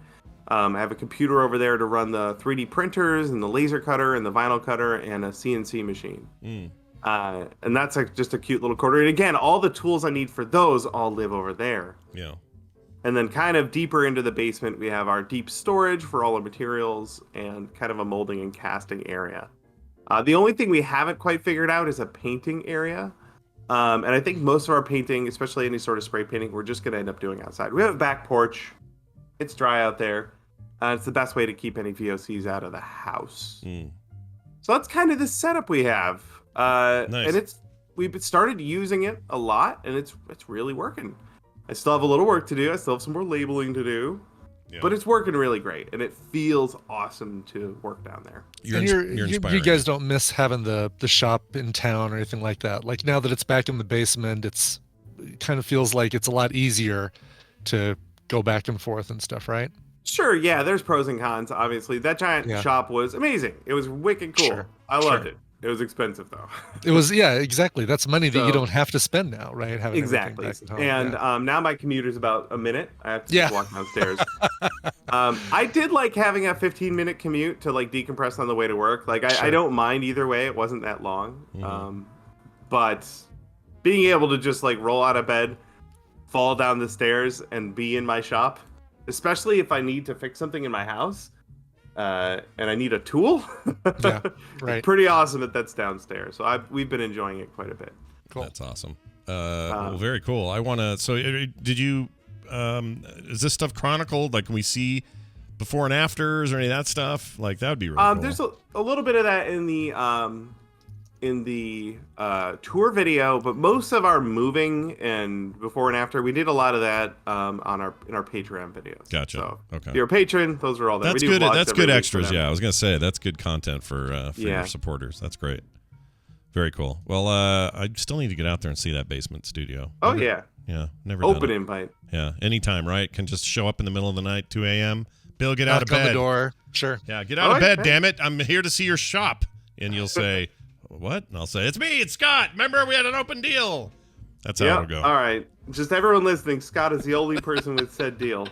I have a computer over there to run the 3D printers and the laser cutter and the vinyl cutter and a CNC machine. And that's just a cute little corner. And again, all the tools I need for those all live over there. Yeah. And then kind of deeper into the basement, we have our deep storage for all our materials and kind of a molding and casting area. The only thing we haven't quite figured out is a painting area. And I think most of our painting, especially any sort of spray painting, we're just going to end up doing outside. We have a back porch. It's dry out there. It's the best way to keep any VOCs out of the house. So that's kind of the setup we have. Nice. And we've started using it a lot, and it's really working. I still have a little work to do. I still have some more labeling to do. Yeah. But it's working really great, and it feels awesome to work down there. You guys don't miss having the shop in town or anything like that. Like now that it's back in the basement, it kind of feels like it's a lot easier to go back and forth and stuff, right? Sure, yeah, there's pros and cons, obviously. That giant shop was amazing. It was wicked cool. Sure. I loved it. It was expensive, though. It was, exactly. That's money that you don't have to spend now, right? Having exactly. Back at home. And now my commute is about a minute. I have to just walk downstairs. I did like having a 15-minute commute to like decompress on the way to work. Like I don't mind either way. It wasn't that long. But being able to just like roll out of bed, fall down the stairs, and be in my shop, especially if I need to fix something in my house. And I need a tool. Right. Pretty awesome that's downstairs. So we've been enjoying it quite a bit. Cool. That's awesome. Well, very cool. I want to. So, did you? Is this stuff chronicled? Like, can we see before and afters or any of that stuff? Like, that would be really cool. There's a little bit of that in the tour video, but most of our moving and before and after, we did a lot of that in our Patreon videos. Gotcha. So okay. If you're a patron, those are all that. That's good. That's good extras. Yeah, I was gonna say that's good content for your supporters. That's great. Very cool. Well, I still need to get out there and see that basement studio. Oh yeah. Yeah. Never. Open invite. Yeah. Anytime. Right. Can just show up in the middle of the night, 2 a.m. Bill, get out of bed. On the door. Sure. Yeah. Get out of bed. Damn it! I'm here to see your shop. And you'll say. What? And I'll say, it's me, it's Scott. Remember, we had an open deal. That's how it'll go. All right. Just everyone listening, Scott is the only person with said deal.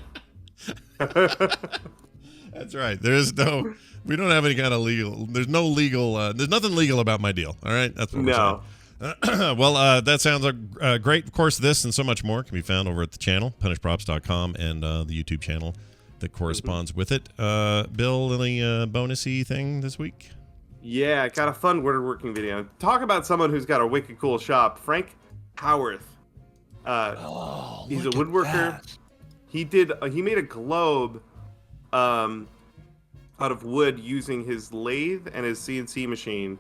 That's right. We don't have any kind of legal, there's nothing legal about my deal. All right? That's what we're saying. Well, that sounds great. Of course, this and so much more can be found over at the channel, punishprops.com, and the YouTube channel that corresponds with it. Bill, any bonusy thing this week? Yeah, got a fun woodworking video. Talk about someone who's got a wicked cool shop. Frank Howarth. He's a woodworker. He made a globe out of wood using his lathe and his CNC machine.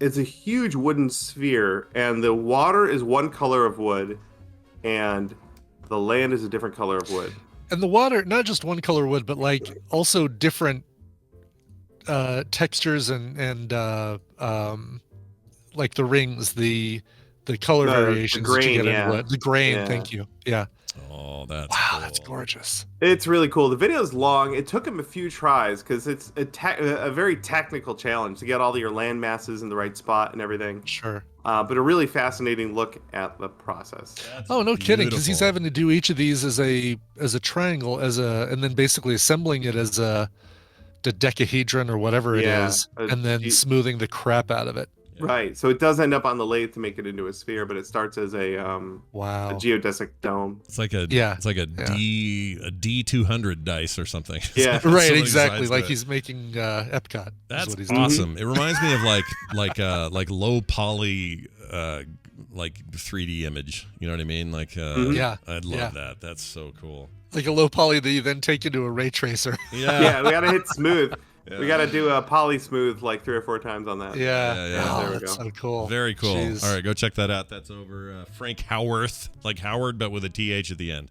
It's a huge wooden sphere, and the water is one color of wood, and the land is a different color of wood. And the water, not just one color of wood, but like also different textures and like the rings, the color variations the grain, that you get in wood. The grain, thank you. Yeah. Oh, that's wow, cool. that's gorgeous. It's really cool. The video's long. It took him a few tries because it's a very technical challenge to get all of your land masses in the right spot and everything. Sure. But a really fascinating look at the process. That's Oh, no kidding, because he's beautiful. having to do each of these as a triangle, and then basically assembling it as a dodecahedron or whatever it Yeah, is, and then smoothing the crap out of it. Right. So it does end up on the lathe to make it into a sphere, but it starts as a Wow. geodesic dome. It's like a Yeah. It's like a D200 dice or something. Yeah. So Right, many exactly. sides to Like it. he's making Epcot. That's is what he's awesome. It reminds me of like low poly like 3D image. You know what I mean? Like Yeah. I'd love that. That's so cool. like a low poly that you then take into a ray tracer. Yeah, we gotta hit smooth. We gotta do a poly smooth like 3 or 4 times on that. Yeah. Yeah. Oh, There we that's go. so cool. Very cool. Jeez. All right, go check that out. That's over Frank Howarth, like Howard, but with a TH at the end.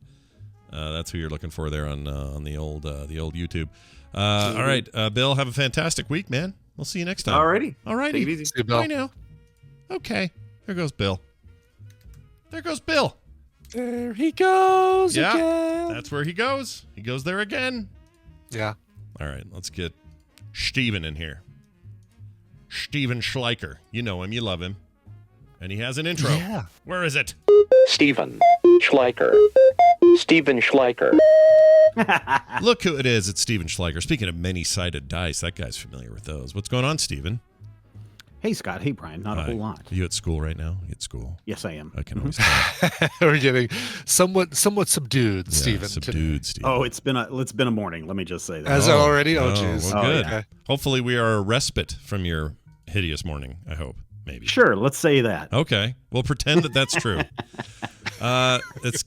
That's who you're looking for there on the old YouTube. All right, Bill, have a fantastic week, man. We'll see you next time. Alrighty. Alrighty. Take it easy. See you, Bill. Bye now. Okay. There goes Bill. There goes Bill. There he goes Yeah, again. that's where he goes. He goes there again. Yeah. All right, let's get Steven in here. Steven Schleicher. You know him. You love him. And he has an intro. Yeah. Where is it? Steven Schleicher. Steven Schleicher. Look who it is. It's Steven Schleicher. Speaking of many-sided dice, that guy's familiar with those. What's going on, Steven? Hey, Scott. Hey, Brian. Not a whole lot. Are you at school right now? You at school? Yes, I am. I can always tell. We're getting somewhat subdued, Yeah, Steven. subdued, Steven. Oh, it's been a morning. Let me just say that. Has it already? Oh, oh, jeez. well, good. Okay. Hopefully we are a respite from your hideous morning, I hope. Maybe. Sure, let's say that. Okay. We'll pretend that that's true. It's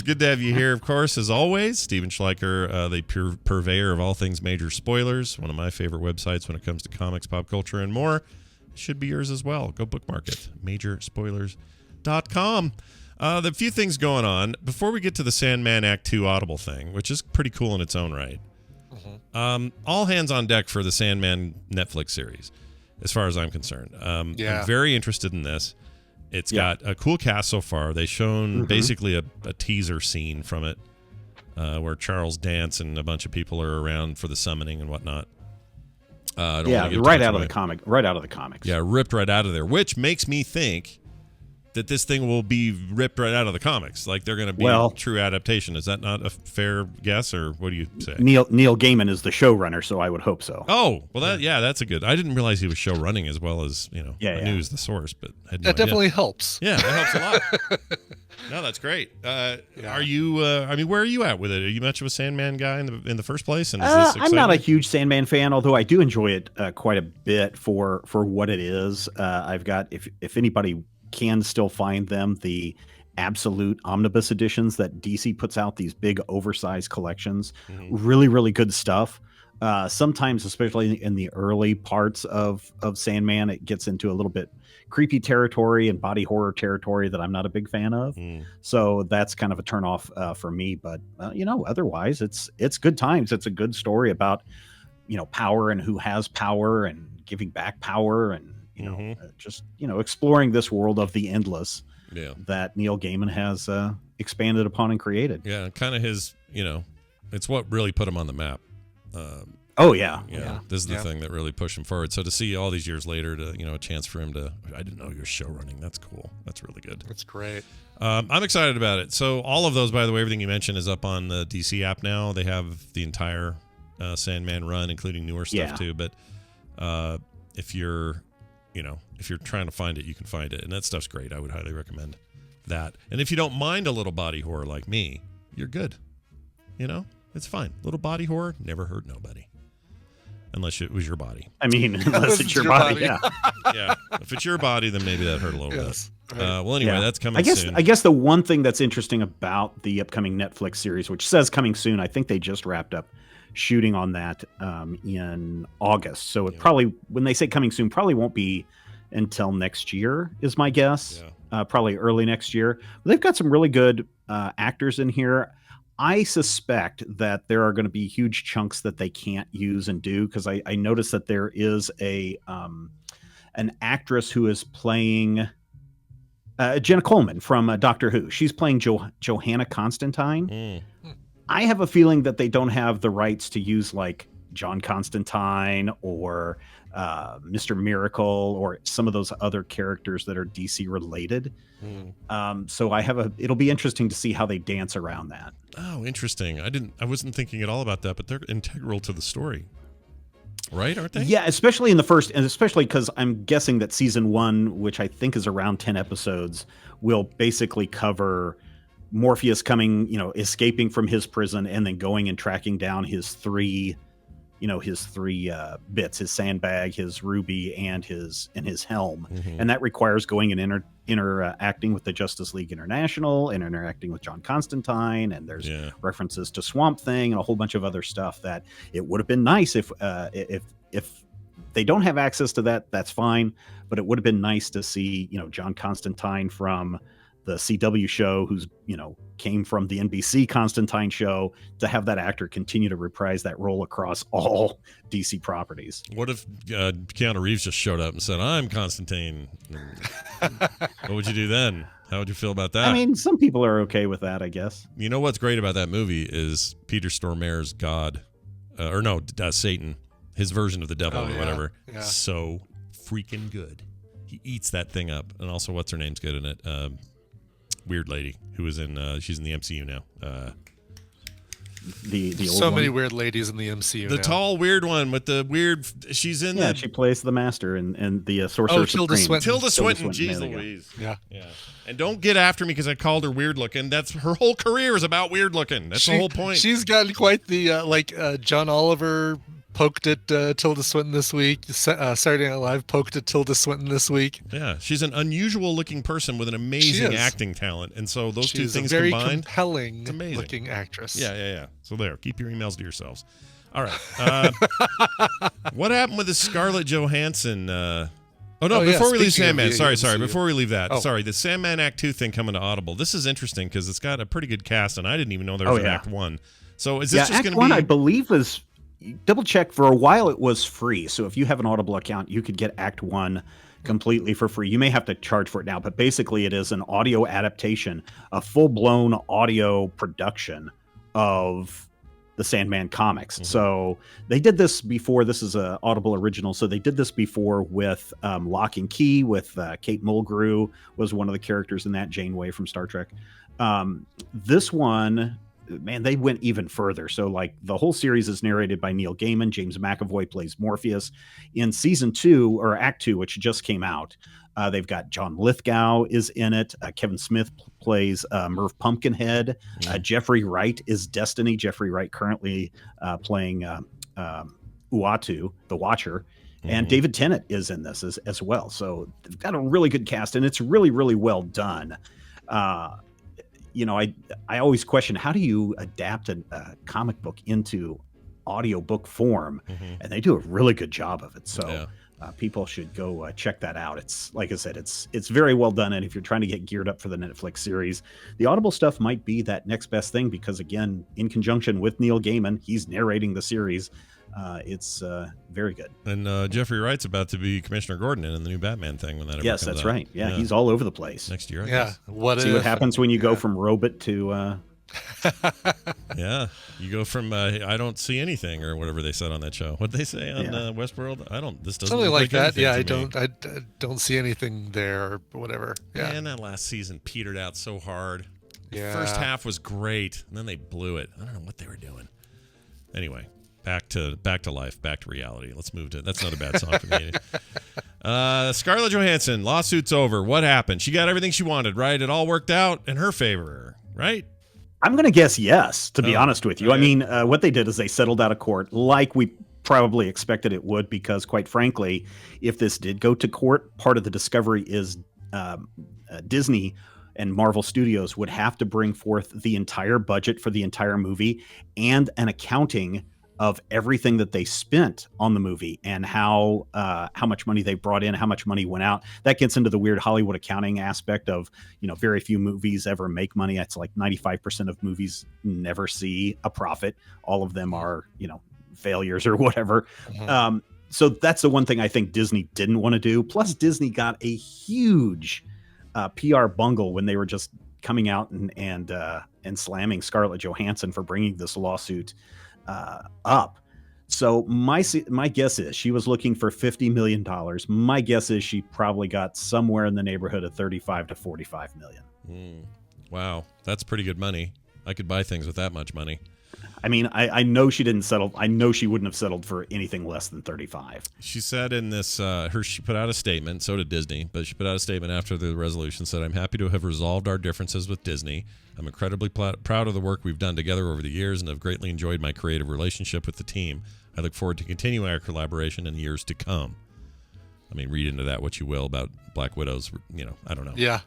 good to have you here, of course, as always. Steven Schleicher, the purveyor of all things major spoilers, one of my favorite websites when it comes to comics, pop culture, and more. It should be yours as well. Go bookmark it. majorspoilers.com. The few things going on. Before we get to the Sandman Act 2 Audible thing, which is pretty cool in its own right, all hands on deck for the Sandman Netflix series, as far as I'm concerned. I'm very interested in this. It's got a cool cast so far. They've shown basically a teaser scene from it where Charles Dance and a bunch of people are around for the summoning and whatnot. Right out of the comic. Right out of the comics. Yeah, ripped right out of there, which makes me think that this thing will be ripped right out of the comics. Like they're going to be a true adaptation. Is that not a fair guess, or what do you say? Neil Gaiman is the showrunner, so I would hope so. Oh, well, that's a good. I didn't realize he was show running as well as news, the source, but I had no That idea. definitely helps. Yeah, that helps a lot. No, that's great. Are you? I mean, where are you at with it? Are you much of a Sandman guy in the first place? And is this I'm not a exciting? huge Sandman fan, although I do enjoy it quite a bit for what it is. I've got if anybody can still find them, the absolute omnibus editions that DC puts out, these big oversized collections, really, really good stuff. Sometimes, especially in the early parts of Sandman, it gets into a little bit creepy territory and body horror territory that I'm not a big fan of. So that's kind of a turnoff for me. But otherwise, it's good times. It's a good story about power and who has power and giving back power and just exploring this world of the endless that Neil Gaiman has expanded upon and created. Yeah, kind of his. It's what really put him on the map. This is the thing that really pushed him forward. So to see all these years later, a chance for him to, I didn't know you were show running. That's cool. That's really good. That's great. I'm excited about it. So all of those, by the way, everything you mentioned is up on the DC app now. They have the entire Sandman run, including newer stuff too. But if you're trying to find it, you can find it, and that stuff's great. I would highly recommend that. And if you don't mind a little body horror like me, you're good. It's fine. Little body horror never hurt nobody. Unless it was your body. I mean, unless it's your body, yeah. Yeah. If it's your body, then maybe that hurt a little bit. Right. Well, anyway, that's coming soon. I guess the one thing that's interesting about the upcoming Netflix series, which says coming soon, I think they just wrapped up shooting on that in August. So it probably, when they say coming soon, probably won't be until next year, is my guess. Probably early next year. But they've got some really good actors in here. I suspect that there are going to be huge chunks that they can't use and do, because I noticed that there is an actress who is playing Jenna Coleman from Doctor Who. She's playing Johanna Constantine. Mm. I have a feeling that they don't have the rights to use like John Constantine or Mr. Miracle or some of those other characters that are DC related. So it'll be interesting to see how they dance around that. Oh, interesting. I wasn't thinking at all about that, but they're integral to the story. Right, aren't they? Yeah, especially in the first, and especially because I'm guessing that season 1, which I think is around 10 episodes, will basically cover Morpheus coming, escaping from his prison and then going and tracking down his three bits, his sandbag, his ruby, and his helm. And that requires going and interacting with the Justice League International and interacting with John Constantine, and there's references to Swamp Thing and a whole bunch of other stuff that it would have been nice if they don't have access to that, that's fine, but it would have been nice to see, John Constantine from the CW show, who's came from the NBC Constantine show, to have that actor continue to reprise that role across all DC properties. What if Keanu Reeves just showed up and said, "I'm Constantine"? What would you do then? How would you feel about that? I mean, some people are okay with that, I guess. You know what's great about that movie is Peter Stormare's God, Satan, his version of the devil or whatever. Yeah. So freaking good. He eats that thing up, and also what's her name's good in it. Weird lady who was she's in the MCU now. The so old many one. weird ladies in the MCU. The now. tall weird one with the weird. She's in she plays the Master and the Sorcerer Tilda Supreme. Swinton. Tilda Swinton. Jeez Louise. Yeah. And don't get after me because I called her weird looking. That's her whole career is about weird looking. That's the whole point. She's got quite the John Oliver poked at Tilda Swinton this week. Saturday Night Live poked at Tilda Swinton this week. Yeah, she's an unusual looking person with an amazing acting talent, and so those two things very combined, compelling it's amazing. looking actress. Yeah. So there, keep your emails to yourselves. All right. What happened with the Scarlett Johansson? Before we leave Sandman, sorry. Before we leave that, the Sandman Act 2 thing coming to Audible. This is interesting because it's got a pretty good cast, and I didn't even know there was an Act 1. So is this just going to be? Act 1, I believe, was double check. For a while it was free, so if you have an Audible account you could get Act 1 completely for free. You may have to charge for it now, but basically it is an audio adaptation, a full-blown audio production of the Sandman comics. So they did this before. This is a Audible original, so they did this before with Lock and Key, with Kate Mulgrew was one of the characters in that, Janeway from Star Trek. This one, man, they went even further. So like the whole series is narrated by Neil Gaiman. James McAvoy plays Morpheus. In season 2 or Act 2, which just came out, they've got John Lithgow is in it. Kevin Smith plays Merv Pumpkinhead. Jeffrey Wright is Destiny. Jeffrey Wright currently playing Uatu, the Watcher. And David Tennant is in this as well. So they've got a really good cast, and it's really, really well done. I always question, how do you adapt a comic book into audiobook form? And they do a really good job of it. So people should go check that out. It's, like I said, it's very well done. And if you're trying to get geared up for the Netflix series, the Audible stuff might be that next best thing, because again, in conjunction with Neil Gaiman, he's narrating the series. It's very good. And Jeffrey Wright's about to be Commissioner Gordon in the new Batman thing when that Yes, that's right. Yeah, he's all over the place. Next year, I guess. guess. See what happens when you go from Robot to... you go from I don't see anything, or whatever they said on that show. What'd they say on Westworld? This doesn't something look like that. anything Yeah, to I don't see anything there, or whatever. Yeah, and that last season petered out so hard. Yeah. The first half was great, and then they blew it. I don't know what they were doing. Anyway, back to life, back to reality. Let's move to. That's not a bad song for me. Scarlett Johansson, lawsuit's over. What happened? She got everything she wanted, right? It all worked out in her favor, right? I'm going to guess yes, to be honest with you. Okay. I mean, what they did is they settled out of court like we probably expected it would, because quite frankly, if this did go to court, part of the discovery is Disney and Marvel Studios would have to bring forth the entire budget for the entire movie and an accounting of everything that they spent on the movie and how much money they brought in, how much money went out. That gets into the weird Hollywood accounting aspect of, very few movies ever make money. It's like 95% of movies never see a profit. All of them are, failures or whatever. So that's the one thing I think Disney didn't want to do. Plus Disney got a huge PR bungle when they were just coming out and slamming Scarlett Johansson for bringing this lawsuit up. So my guess is she was looking for $50 million. My guess is she probably got somewhere in the neighborhood of 35 to 45 million. Wow, that's pretty good money. I could buy things with that much money. I mean, I know she didn't settle. I know she wouldn't have settled for anything less than 35. She said in this, she put out a statement, so did Disney, but she put out a statement after the resolution, said, "I'm happy to have resolved our differences with Disney. I'm incredibly proud of the work we've done together over the years and have greatly enjoyed my creative relationship with the team. I look forward to continuing our collaboration in years to come." I mean, read into that what you will about Black Widows, I don't know. Yeah.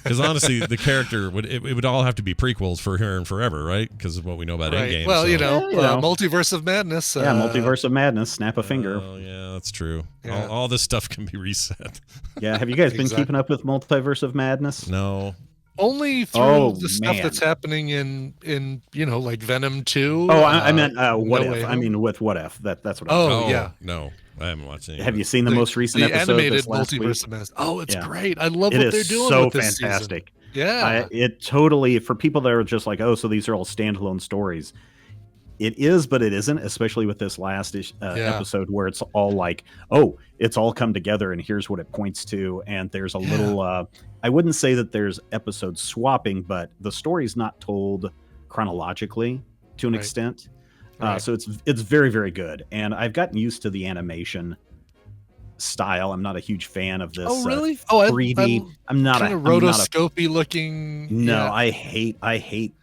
Because honestly, the character would all have to be prequels for her and forever, right? Because of what we know about Endgame. Well, so. Multiverse of Madness. Multiverse of Madness. Snap a finger. Oh, yeah, that's true. Yeah. All this stuff can be reset. Yeah, have you guys been keeping up with Multiverse of Madness? No. Only through the stuff that's happening in like Venom 2. Oh, I meant What If. I mean, with What If. That's what I'm talking about. No, I haven't watched any. Have you seen the most recent episode? The animated Multiverse of Madness. Oh, it's great. I love what they're doing so with this fantastic. Season. Yeah. It totally, for people that are just like, oh, so these are all standalone stories. It is, but it isn't, especially with this last episode where it's all like, oh, it's all come together and here's what it points to. And there's a little, I wouldn't say that there's episode swapping, but the story's not told chronologically to an extent. So it's very, very good. And I've gotten used to the animation style. I'm not a huge fan of this. Oh, really? 3D. I'm not kind of rotoscopy looking. No, yeah. I hate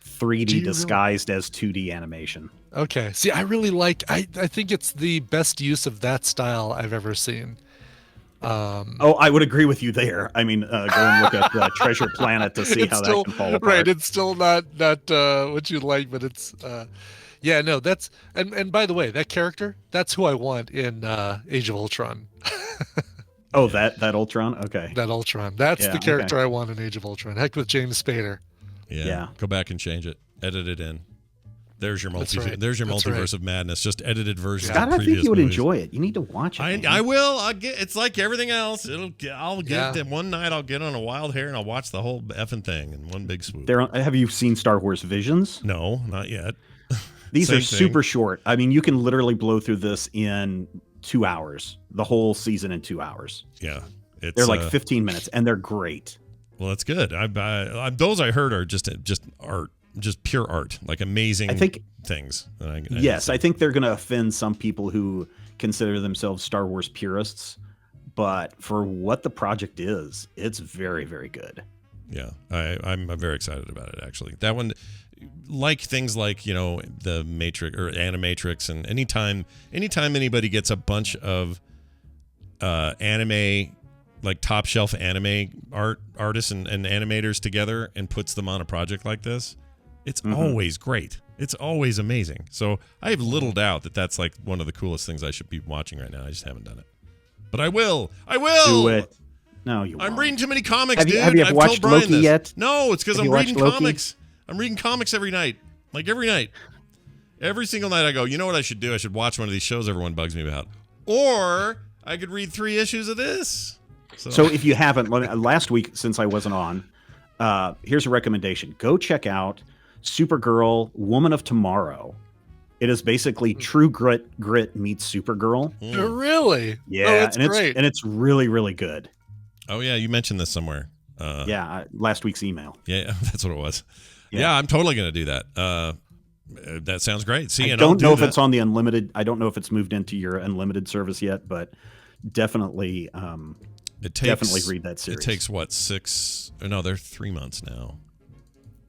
3D disguised as 2D animation. Okay. See, I really like. I think it's the best use of that style I've ever seen. I would agree with you there. I mean, go and look at Treasure Planet to see how that can fall apart. Right. It's still not what you like, but it's. Yeah, no, that's and by the way, that character, that's who I want in Age of Ultron. Oh, that Ultron? Okay. That Ultron. That's the character I want in Age of Ultron. Heck with James Spader. Yeah. Go back and change it. Edit it in. There's your There's your That's multiverse of madness. Just edited version. Scott, of I think you would movies. enjoy it. You need to watch it. I will. It's like everything else. I'll get it one night. I'll get on a wild hair and I'll watch the whole effing thing in one big swoop. Have you seen Star Wars Visions? No, not yet. These are super short. I mean, you can literally blow through this in 2 hours. The whole season in 2 hours. Yeah, they're like 15 minutes, and they're great. Well, that's good. Those I heard are just art, just pure art, like amazing things. I think they're going to offend some people who consider themselves Star Wars purists, but for what the project is, it's very, very good. Yeah, I'm very excited about it. Actually, that one. Like things like the Matrix or Animatrix, and anytime anybody gets a bunch of anime, like top shelf anime artists and animators together and puts them on a project like this, it's always great. It's always amazing. So I have little doubt that that's like one of the coolest things I should be watching right now. I just haven't done it, but I will. Do it. No, you won't. I'm reading too many comics, dude. Have you watched Loki yet? No, it's because I'm reading comics. I'm reading comics every night. Like every night. Every single night I go, you know what I should do? I should watch one of these shows everyone bugs me about. Or I could read 3 issues of this. So if you haven't, last week, since I wasn't on, here's a recommendation. Go check out Supergirl, Woman of Tomorrow. It is basically True Grit meets Supergirl. Really? Yeah. Oh, great. And it's really, really good. Oh, yeah. You mentioned this somewhere. Last week's email. Yeah, that's what it was. Yeah, I'm totally going to do that. That sounds great. See, I don't know if it's on the unlimited. I don't know if it's moved into your unlimited service yet, but definitely, definitely read that series. It takes what, 6? No, they're 3 months now.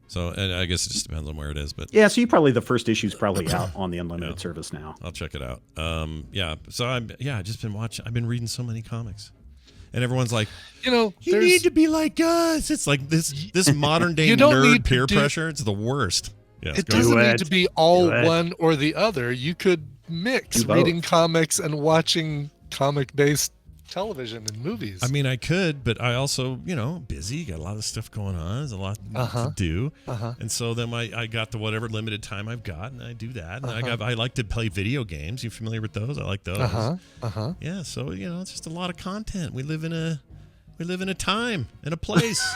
So I guess it just depends on where it is, but yeah. So the first issue is probably out on the unlimited service now. I'll check it out. So I've just been watching. I've been reading so many comics. And everyone's like, you need to be like us. It's like this modern day nerd peer pressure. It's the worst. It doesn't need to be all one or the other. You could mix reading comics and watching comic-based television and movies. I mean, I could, but I also, busy, got a lot of stuff going on. There's a lot to do. And so then I got the whatever limited time I've got, and I do that. And I like to play video games. You familiar with those? I like those. Yeah, so, it's just a lot of content. We live in a We live in a time and a place.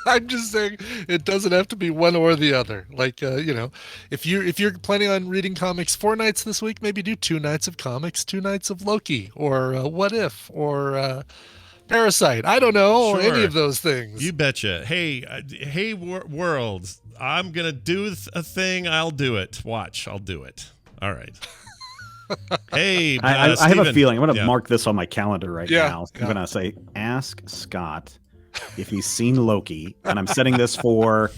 I'm just saying it doesn't have to be one or the other. Like, if you're planning on reading comics 4 nights this week, maybe do 2 nights of comics, 2 nights of Loki, or What If, or Parasite. I don't know, or any of those things. You betcha. Hey, world, I'm going to do a thing. I'll do it. Watch, I'll do it. All right. Hey, I have Steven. a feeling. I'm going to mark this on my calendar right now. I'm Yeah. going to say, ask Scott if he's seen Loki, and I'm setting this for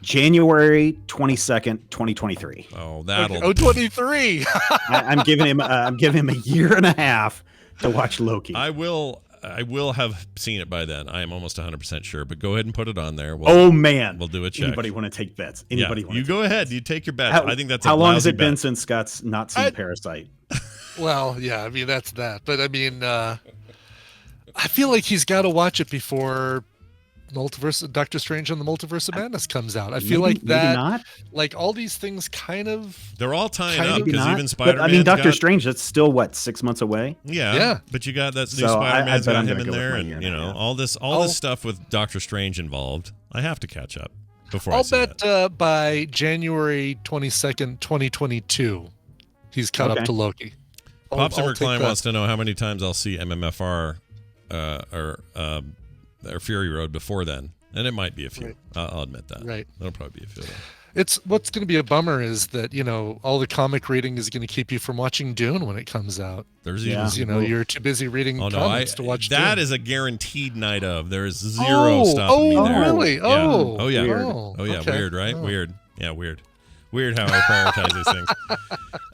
January 22nd, 2023. Oh, that'll. Okay. 23. I'm giving him a year and a half to watch Loki. I will have seen it by then. I am almost 100% sure. But go ahead and put it on there. Oh man, we'll do a check. Anybody want to take bets? Anybody want? You go ahead. You take your bet. I think that's how long has it bet. been since Scott's not seen Parasite? Well, yeah, I mean that's that. But I mean, I feel like he's got to watch it before Doctor Strange and the Multiverse of Madness comes out. I feel like that. Maybe not. Like all these things, kind of. They're all tying up Maybe because not. even Spider-Man. I mean, Doctor Strange. That's still what, 6 months away. Yeah. But you got that new So Spider-Man's I bet got I'm him gonna in go with there, my and year and you a know half. all this stuff with Doctor Strange involved. I have to catch up before I I'll see bet by January 22nd, 2022, he's caught up to Loki. Pops I'll and take Klein that. wants to know how many times I'll see MMFR or Fury Road before then, and it might be a few. Right. I'll admit that. Right. It'll probably be a few. It's what's going to be a bummer is that all the comic reading is going to keep you from watching Dune when it comes out. There's you're too busy reading comics to watch. That Dune. is a guaranteed night of. There is zero stopping me there. Really? Yeah. Oh, oh yeah. weird. Oh yeah. Okay. Weird, right? Oh. Weird. Yeah, weird. Weird how I prioritize these things.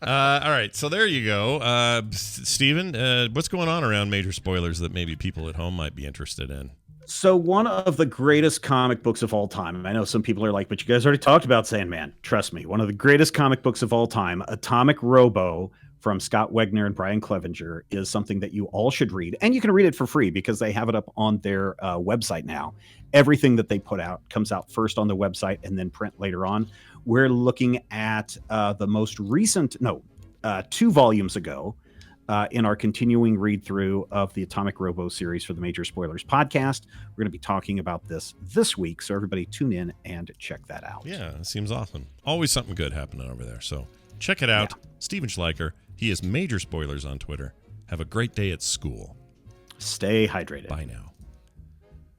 All right, so there you go. Steven, what's going on around major spoilers that maybe people at home might be interested in? So one of the greatest comic books of all time. I know some people are like, but you guys already talked about Sandman. Trust me, one of the greatest comic books of all time, Atomic Robo from Scott Wegner and Brian Clevenger, is something that you all should read. And you can read it for free because they have it up on their website now. Everything that they put out comes out first on the website and then print later on. We're looking at the most recent, 2 volumes ago, in our continuing read through of the Atomic Robo series for the Major Spoilers podcast. We're going to be talking about this week, so everybody tune in and check that out. Yeah, it seems awesome. Always something good happening over there. So check it out. Yeah. Steven Schleicher. He is Major Spoilers on Twitter. Have a great day at school. Stay hydrated. Bye now.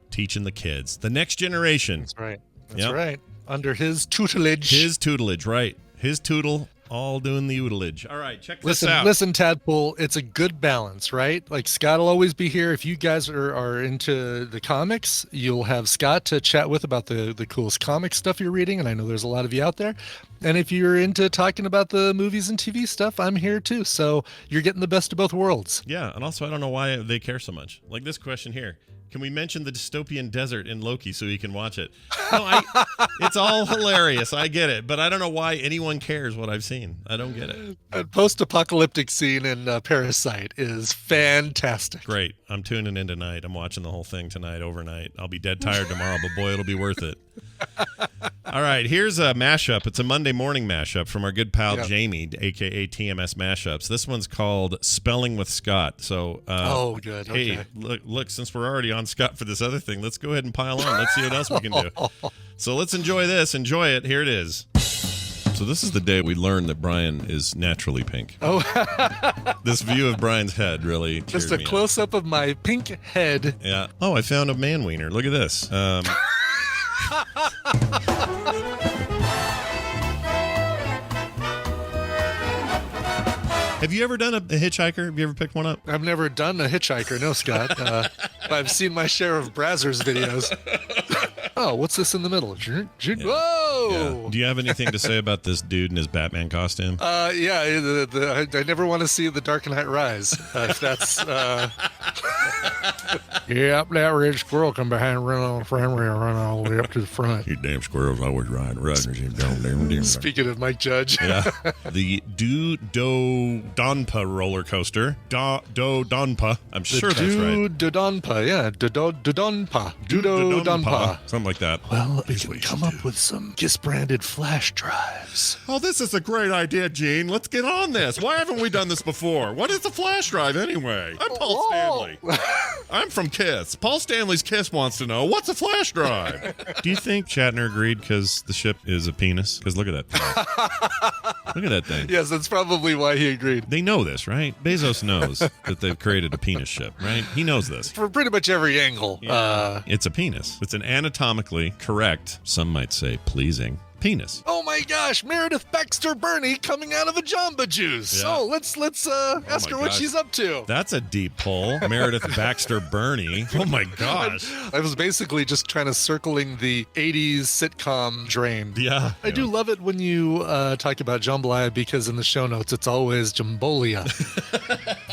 Teaching the kids, the next generation. That's right. That's right. Under his tutelage. His tutelage, right. His tootle, all doing the tutelage. All right, check this out. Listen, Tadpole, it's a good balance, right? Like, Scott will always be here. If you guys are into the comics, you'll have Scott to chat with about the coolest comic stuff you're reading, and I know there's a lot of you out there. And if you're into talking about the movies and TV stuff, I'm here too. So you're getting the best of both worlds. Yeah, and also I don't know why they care so much. Like this question here. Can we mention the dystopian desert in Loki so he can watch it? No, it's all hilarious. I get it. But I don't know why anyone cares what I've seen. I don't get it. A post-apocalyptic scene in Parasite is fantastic. Great. I'm tuning in tonight. I'm watching the whole thing tonight, overnight. I'll be dead tired tomorrow, but boy, it'll be worth it. All right, here's a mashup. It's a Monday morning mashup from our good pal Jamie, a.k.a. TMS Mashups. This one's called Spelling with Scott. So, good. Hey, okay. look, since we're already on Scott for this other thing, let's go ahead and pile on. Let's see what else we can do. So let's enjoy this. Enjoy it. Here it is. So this is the day we learned that Brian is naturally pink. Oh. This view of Brian's head really just a close-up of my pink head. Yeah. Oh, I found a man wiener. Look at this. Have you ever done a hitchhiker? Have you ever picked one up? I've never done a hitchhiker, no, Scott. I've seen my share of Brazzers videos. Oh, what's this in the middle? Yeah. Whoa! Yeah. Do you have anything to say about this dude in his Batman costume? I never want to see The Dark Knight Rise. If that's... Yep, that red squirrel come behind, run on the front wheel, run all the way up to the front. You damn squirrels always ride. Speaking of Mike Judge. Yeah. The Dodonpa roller coaster. Dodonpa. I'm sure that's right. Dodonpa, yeah. Dodonpa. Dodonpa. Something like that. Well, we can come up with some KISS-branded flash drives. Oh, this is a great idea, Gene. Let's get on this. Why haven't we done this before? What is the flash drive anyway? I'm Paul Stanley. I'm from Kiss. Paul Stanley's Kiss wants to know, what's a flash drive? Do you think Shatner agreed because the ship is a penis? Because look at that thing. Look at that thing. Yes, that's probably why he agreed. They know this, right? Bezos knows that they've created a penis ship, right? He knows this. For pretty much every angle. Yeah. It's a penis. It's an anatomically correct, some might say pleasing, penis. Oh my gosh, Meredith Baxter Burney coming out of a Jamba Juice. Yeah. Oh, let's ask her what gosh. she's up to. That's a deep pull. Meredith Baxter Burney. Oh my gosh. I was basically just trying to circling the 80s sitcom drain. Yeah. I do love it when you talk about jambalaya because in the show notes it's always jambolia.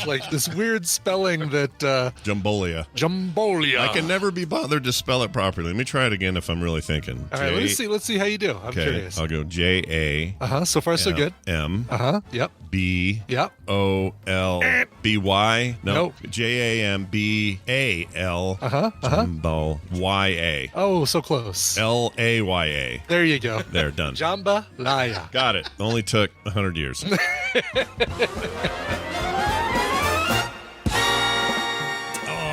Like this weird spelling that Jambolia. Jambolia. I can never be bothered to spell it properly. Let me try it again if I'm really thinking. All right, let's see how you do. I'm curious. I'll go J-A. So far so good. M. Yep. B. Yep. O-L-B-Y. No. Nope. J-A-M-B-A-L. Jumbo. Y-A. Oh, so close. L-A-Y-A. There you go. There, done. Jambalaya. Got it. Only took 100 years.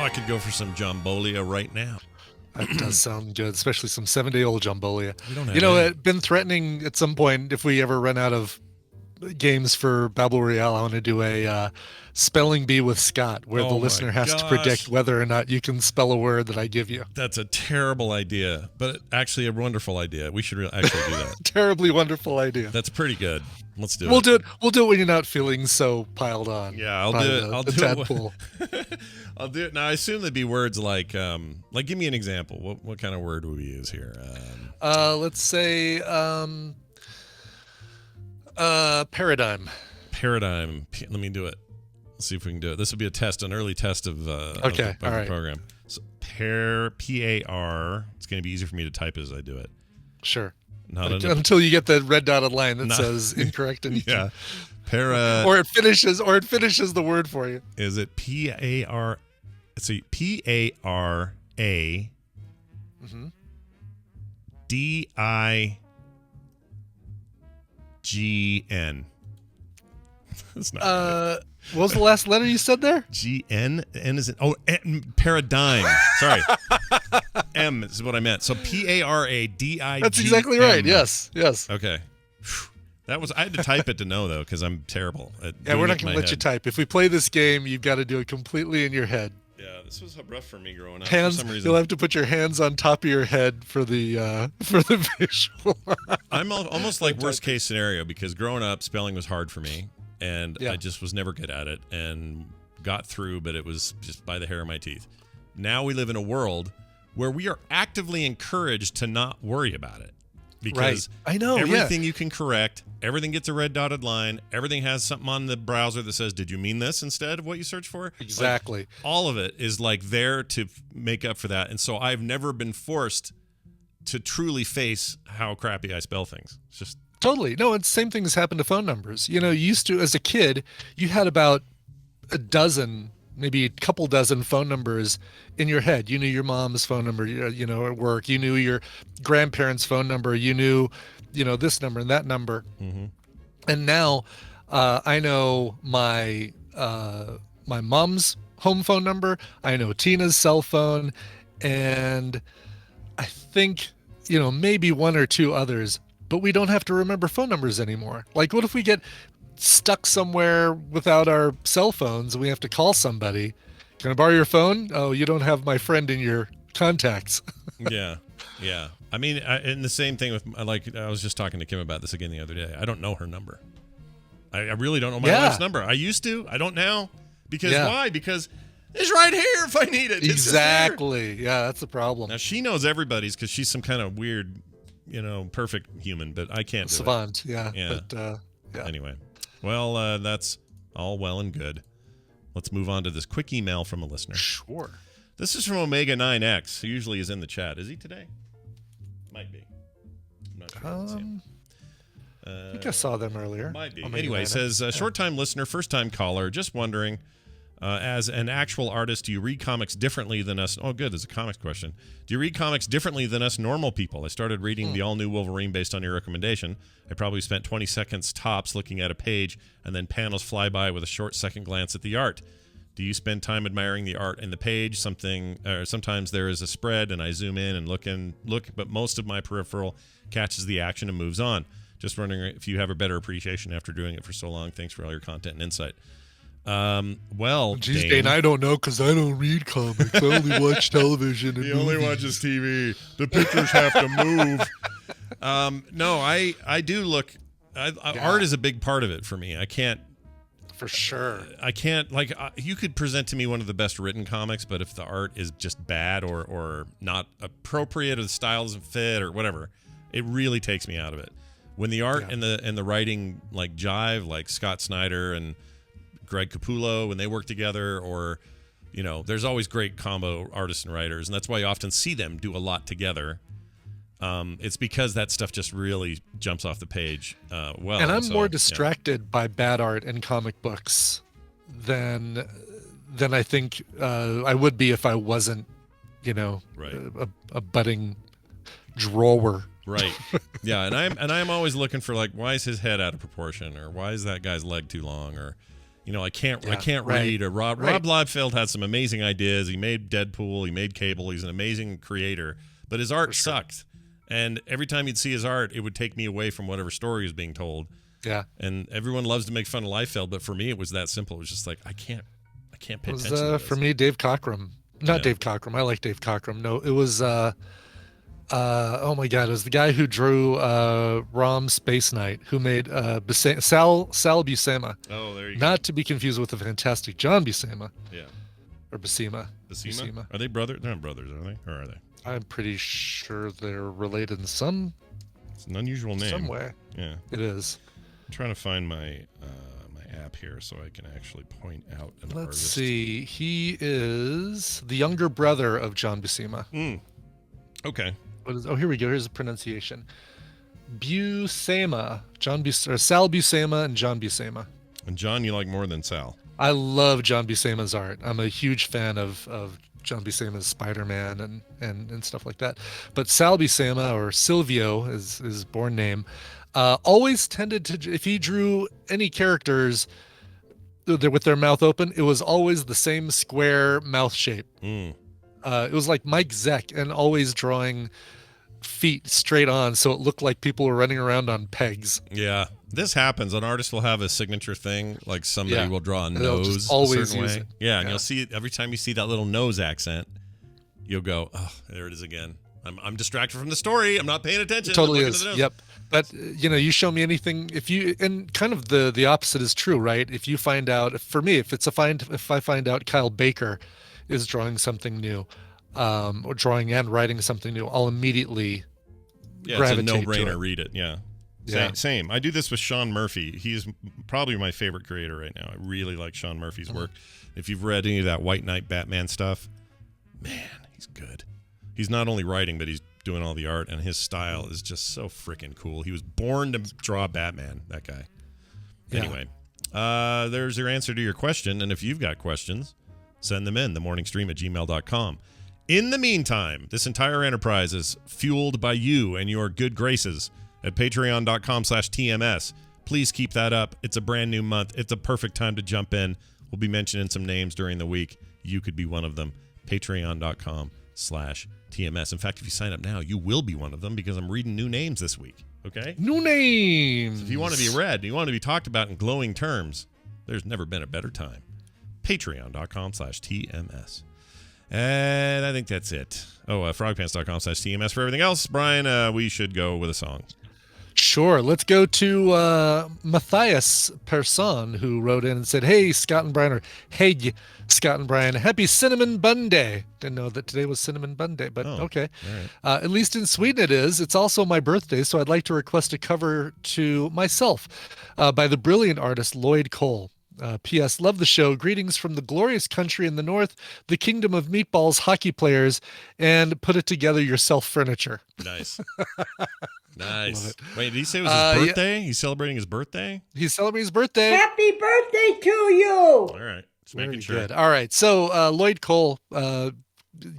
I could go for some jambolia right now. That does sound good, especially some 7-day-old jambolia. You know, I've been threatening at some point if we ever run out of games for Babel Royale, I want to do a spelling bee with Scott, where the listener has to predict whether or not you can spell a word that I give you. That's a terrible idea, but actually a wonderful idea. We should actually do that. Terribly wonderful idea. That's pretty good. Let's do it. We'll do it when you're not feeling so piled on. Yeah, I'll do it. I'll do tadpole. it. I'll do it. Now, I assume there'd be words like give me an example. What kind of word would we use here? Let's say paradigm. Paradigm. Let me do it. Let's see if we can do it. This will be a test, an early test of the program. So P-A-R. It's going to be easier for me to type as I do it. Sure. Until you get the red dotted line that says incorrect, and or it finishes the word for you. Is it P-A-R? See, P-A-R-A D-I-G-N. That's not right. What was the last letter you said there? G-N? N is it? Oh, paradigm. Sorry. M is what I meant. So P-A-R-A-D-I-G-M. That's exactly right. Yes. Okay. I had to type it to know, though, because I'm terrible at we're not going to let you type. If we play this game, you've got to do it completely in your head. Yeah, this was rough for me growing up. Hands, for some reason. You'll have to put your hands on top of your head for the visual. I'm almost like worst case scenario, because growing up, spelling was hard for me, and I just was never good at it, and got through, but it was just by the hair of my teeth. Now we live in a world where we are actively encouraged to not worry about it. Because I know everything you can correct, everything gets a red dotted line, everything has something on the browser that says, did you mean this instead of what you searched for? Exactly. All of it is there to make up for that. And so I've never been forced to truly face how crappy I spell things. It's just totally. No, it's the same thing has happened to phone numbers. You used to, as a kid, you had about a dozen, maybe a couple dozen phone numbers in your head. You knew your mom's phone number, at work. You knew your grandparents' phone number. You knew, this number and that number. Mm-hmm. And now I know my mom's home phone number. I know Tina's cell phone. And I think, maybe one or two others. But we don't have to remember phone numbers anymore. Like, what if we get stuck somewhere without our cell phones and we have to call somebody? Can I borrow your phone? Oh, you don't have my friend in your contacts. Yeah. I mean, and the same thing with, I was just talking to Kim about this again the other day. I don't know her number. I really don't know my wife's number. I used to. I don't now. Because why? Because it's right here if I need it. Exactly. Yeah, that's the problem. Now, she knows everybody's because she's some kind of weird, perfect human, but I can't do savant. it. Yeah. But, Anyway. Well, that's all well and good. Let's move on to this quick email from a listener. Sure. This is from Omega 9X, who usually is in the chat. Is he today? Might be. I'm not sure. I think I saw them earlier. Might be. Anyway, says, short-time listener, first-time caller, just wondering, as an actual artist, do you read comics differently than us? Oh, good. There's a comics question. Do you read comics differently than us normal people? I started reading the all-new Wolverine based on your recommendation. I probably spent 20 seconds tops looking at a page, and then panels fly by with a short second glance at the art. Do you spend time admiring the art and the page? Sometimes there is a spread and I zoom in and look, but most of my peripheral catches the action and moves on. Just wondering if you have a better appreciation after doing it for so long. Thanks for all your content and insight. Well, geez, Dane, I don't know because I don't read comics. I only watch television. And He only watches TV. The pictures have to move. No, I do look. Art is a big part of it for me. I can't. For sure. I can't, like, you could present to me one of the best written comics, but if the art is just bad or not appropriate or the style doesn't fit or whatever, it really takes me out of it. When the art and the writing like jive, like Scott Snyder and Greg Capullo, when they work together, or, you know, there's always great combo artists and writers, and that's why you often see them do a lot together. It's because that stuff just really jumps off the page well. And I'm more distracted by bad art in comic books than I think I would be if I wasn't, you know, a budding drawer. Right. Yeah, and I'm always looking for, like, why is his head out of proportion, or why is that guy's leg too long, or, you know, I can't read. Or Rob Liefeld had some amazing ideas. He made Deadpool. He made Cable. He's an amazing creator, but his art sucked. And every time you'd see his art, it would take me away from whatever story was being told. Yeah. And everyone loves to make fun of Liefeld, but for me, it was that simple. It was just like, I can't pay attention to this. For me, Dave Cockrum. Not Dave Cockrum. I like Dave Cockrum. No, it was, oh my God, it was the guy who drew Rom Space Knight, who made Sal Buscema. Oh, there you go. Not to be confused with the fantastic John Buscema. Yeah. Or Buscema. Buscema? Are they brothers? They're not brothers, are they? Or are they? I'm pretty sure they're related in some. It's an unusual name. Some way. Yeah, it is. I'm trying to find my my app here so I can actually point out an Let's artist. see. He is the younger brother of John Buscema. Okay. Here we go. Here's the pronunciation. Buscema, Sal Buscema and John Buscema. And John, you like more than Sal? I love John Buscema's art. I'm a huge fan of John Buscema's Spider-Man and stuff like that. But Sal Buscema, or Silvio is his born name, always tended to, if he drew any characters with their mouth open, it was always the same square mouth shape. It was like Mike Zeck, and always drawing feet straight on, so it looked like people were running around on pegs. Yeah, this happens. An artist will have a signature thing, like somebody will draw a nose always a certain use way. it. Yeah, and you'll see it every time you see that little nose accent. You'll go, oh, there it is again. I'm distracted from the story. I'm not paying attention. It totally is. Yep. But you know, you show me anything, and kind of the opposite is true, right? If you find out, for me, if I find out Kyle Baker is drawing something new, or drawing and writing something new, I'll immediately gravitate it's a to no-brainer. it. Read it. Yeah. Yeah. Same. I do this with Sean Murphy. He's probably my favorite creator right now. I really like Sean Murphy's work. If you've read any of that White Knight Batman stuff, man, he's good. He's not only writing, but he's doing all the art, and his style is just so freaking cool. He was born to draw Batman, that guy. Yeah. Anyway, there's your answer to your question, and if you've got questions, send them in, themorningstream@gmail.com. In the meantime, this entire enterprise is fueled by you and your good graces at patreon.com/TMS. Please keep that up. It's a brand new month. It's a perfect time to jump in. We'll be mentioning some names during the week. You could be one of them. Patreon.com/TMS. In fact, if you sign up now, you will be one of them, because I'm reading new names this week. Okay? New names. So if you want to be read, you want to be talked about in glowing terms, there's never been a better time. Patreon.com/TMS. And I think that's it. Frogpants.com/TMS for everything else. Brian, we should go with a song. Sure. Let's go to Matthias Persson, who wrote in and said, hey, Scott and Brian, or hey, Scott and Brian, happy Cinnamon Bun Day. Didn't know that today was Cinnamon Bun Day, but okay. Right. At least in Sweden it is. It's also my birthday, so I'd like to request a cover to myself by the brilliant artist Lloyd Cole. P.S. Love the show. Greetings from the glorious country in the north, the kingdom of meatballs, hockey players, and put it together yourself furniture. Nice. Nice. Wait, did he say it was his birthday? Yeah. He's celebrating his birthday? He's celebrating his birthday. Happy birthday to you. All right. Just making sure. Good. All right. So Lloyd Cole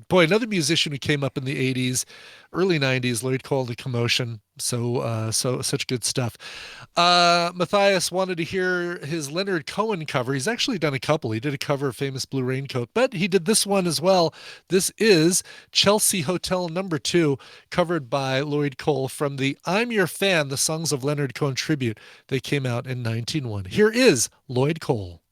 boy, another musician who came up in the 80s, early 90s, Lloyd Cole, The Commotion. So such good stuff. Matthias wanted to hear his Leonard Cohen cover. He's actually done a couple. He did a cover of Famous Blue Raincoat, but he did this one as well. This is Chelsea Hotel Number 2, covered by Lloyd Cole from the I'm Your Fan, the Songs of Leonard Cohen tribute. They came out in 1901. Here is Lloyd Cole.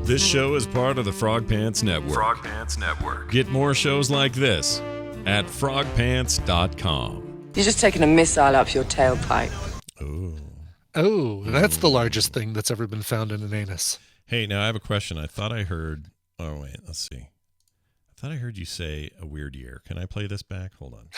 This show is part of the Frog Pants Network. Frog Pants Network. Get more shows like this at frogpants.com. You're just taking a missile up your tailpipe. Oh, that's the largest thing that's ever been found in an anus. Hey, now I have a question. I thought I heard... Oh, wait, let's see. I thought I heard you say a weird year. Can I play this back? Hold on.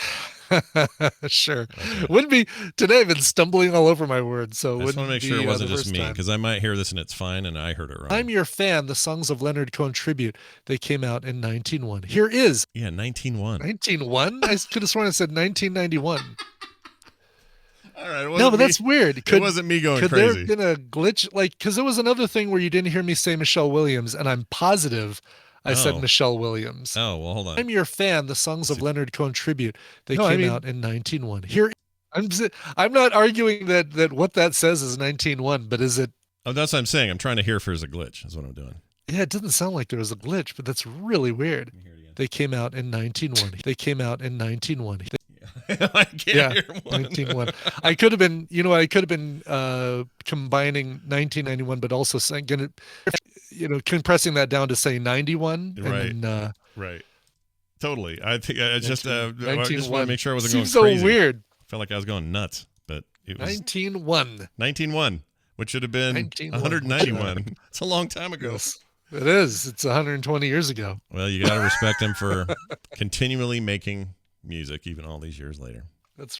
Sure. Okay. Wouldn't be... Today I've been stumbling all over my words, so I just want to make sure it wasn't just me, because I might hear this and it's fine, and I heard it wrong. I'm Your Fan, the Songs of Leonard Cohen tribute. They came out in 1901. Here is... Yeah, 1901. 1901? I could have sworn I said 1991. All right. No, but that's weird. It wasn't me going could crazy. Could there have been a glitch? Like, because there was another thing where you didn't hear me say Michelle Williams, and I'm positive I said Michelle Williams. Oh, well, hold on. I'm Your Fan, the Songs of Leonard Cohen tribute. They came out in 1901. Here, I'm not arguing that what that says is 1901, but is it? Oh, that's what I'm saying. I'm trying to hear if there's a glitch. That's what I'm doing. Yeah, it doesn't sound like there was a glitch, but that's really weird. They came out in 1901. They came out in 1901. I can't hear one. 1901. I could have been, combining 1991, but also saying, compressing that down to say 91. Right. And then, right. Totally. I think I just want to make sure I wasn't Seems going crazy. so weird. I felt like I was going nuts, but it was 1901, which should have been 191. It's a long time ago. Yes, it is. It's 120 years ago. Well, you got to respect him for continually making music, even all these years later.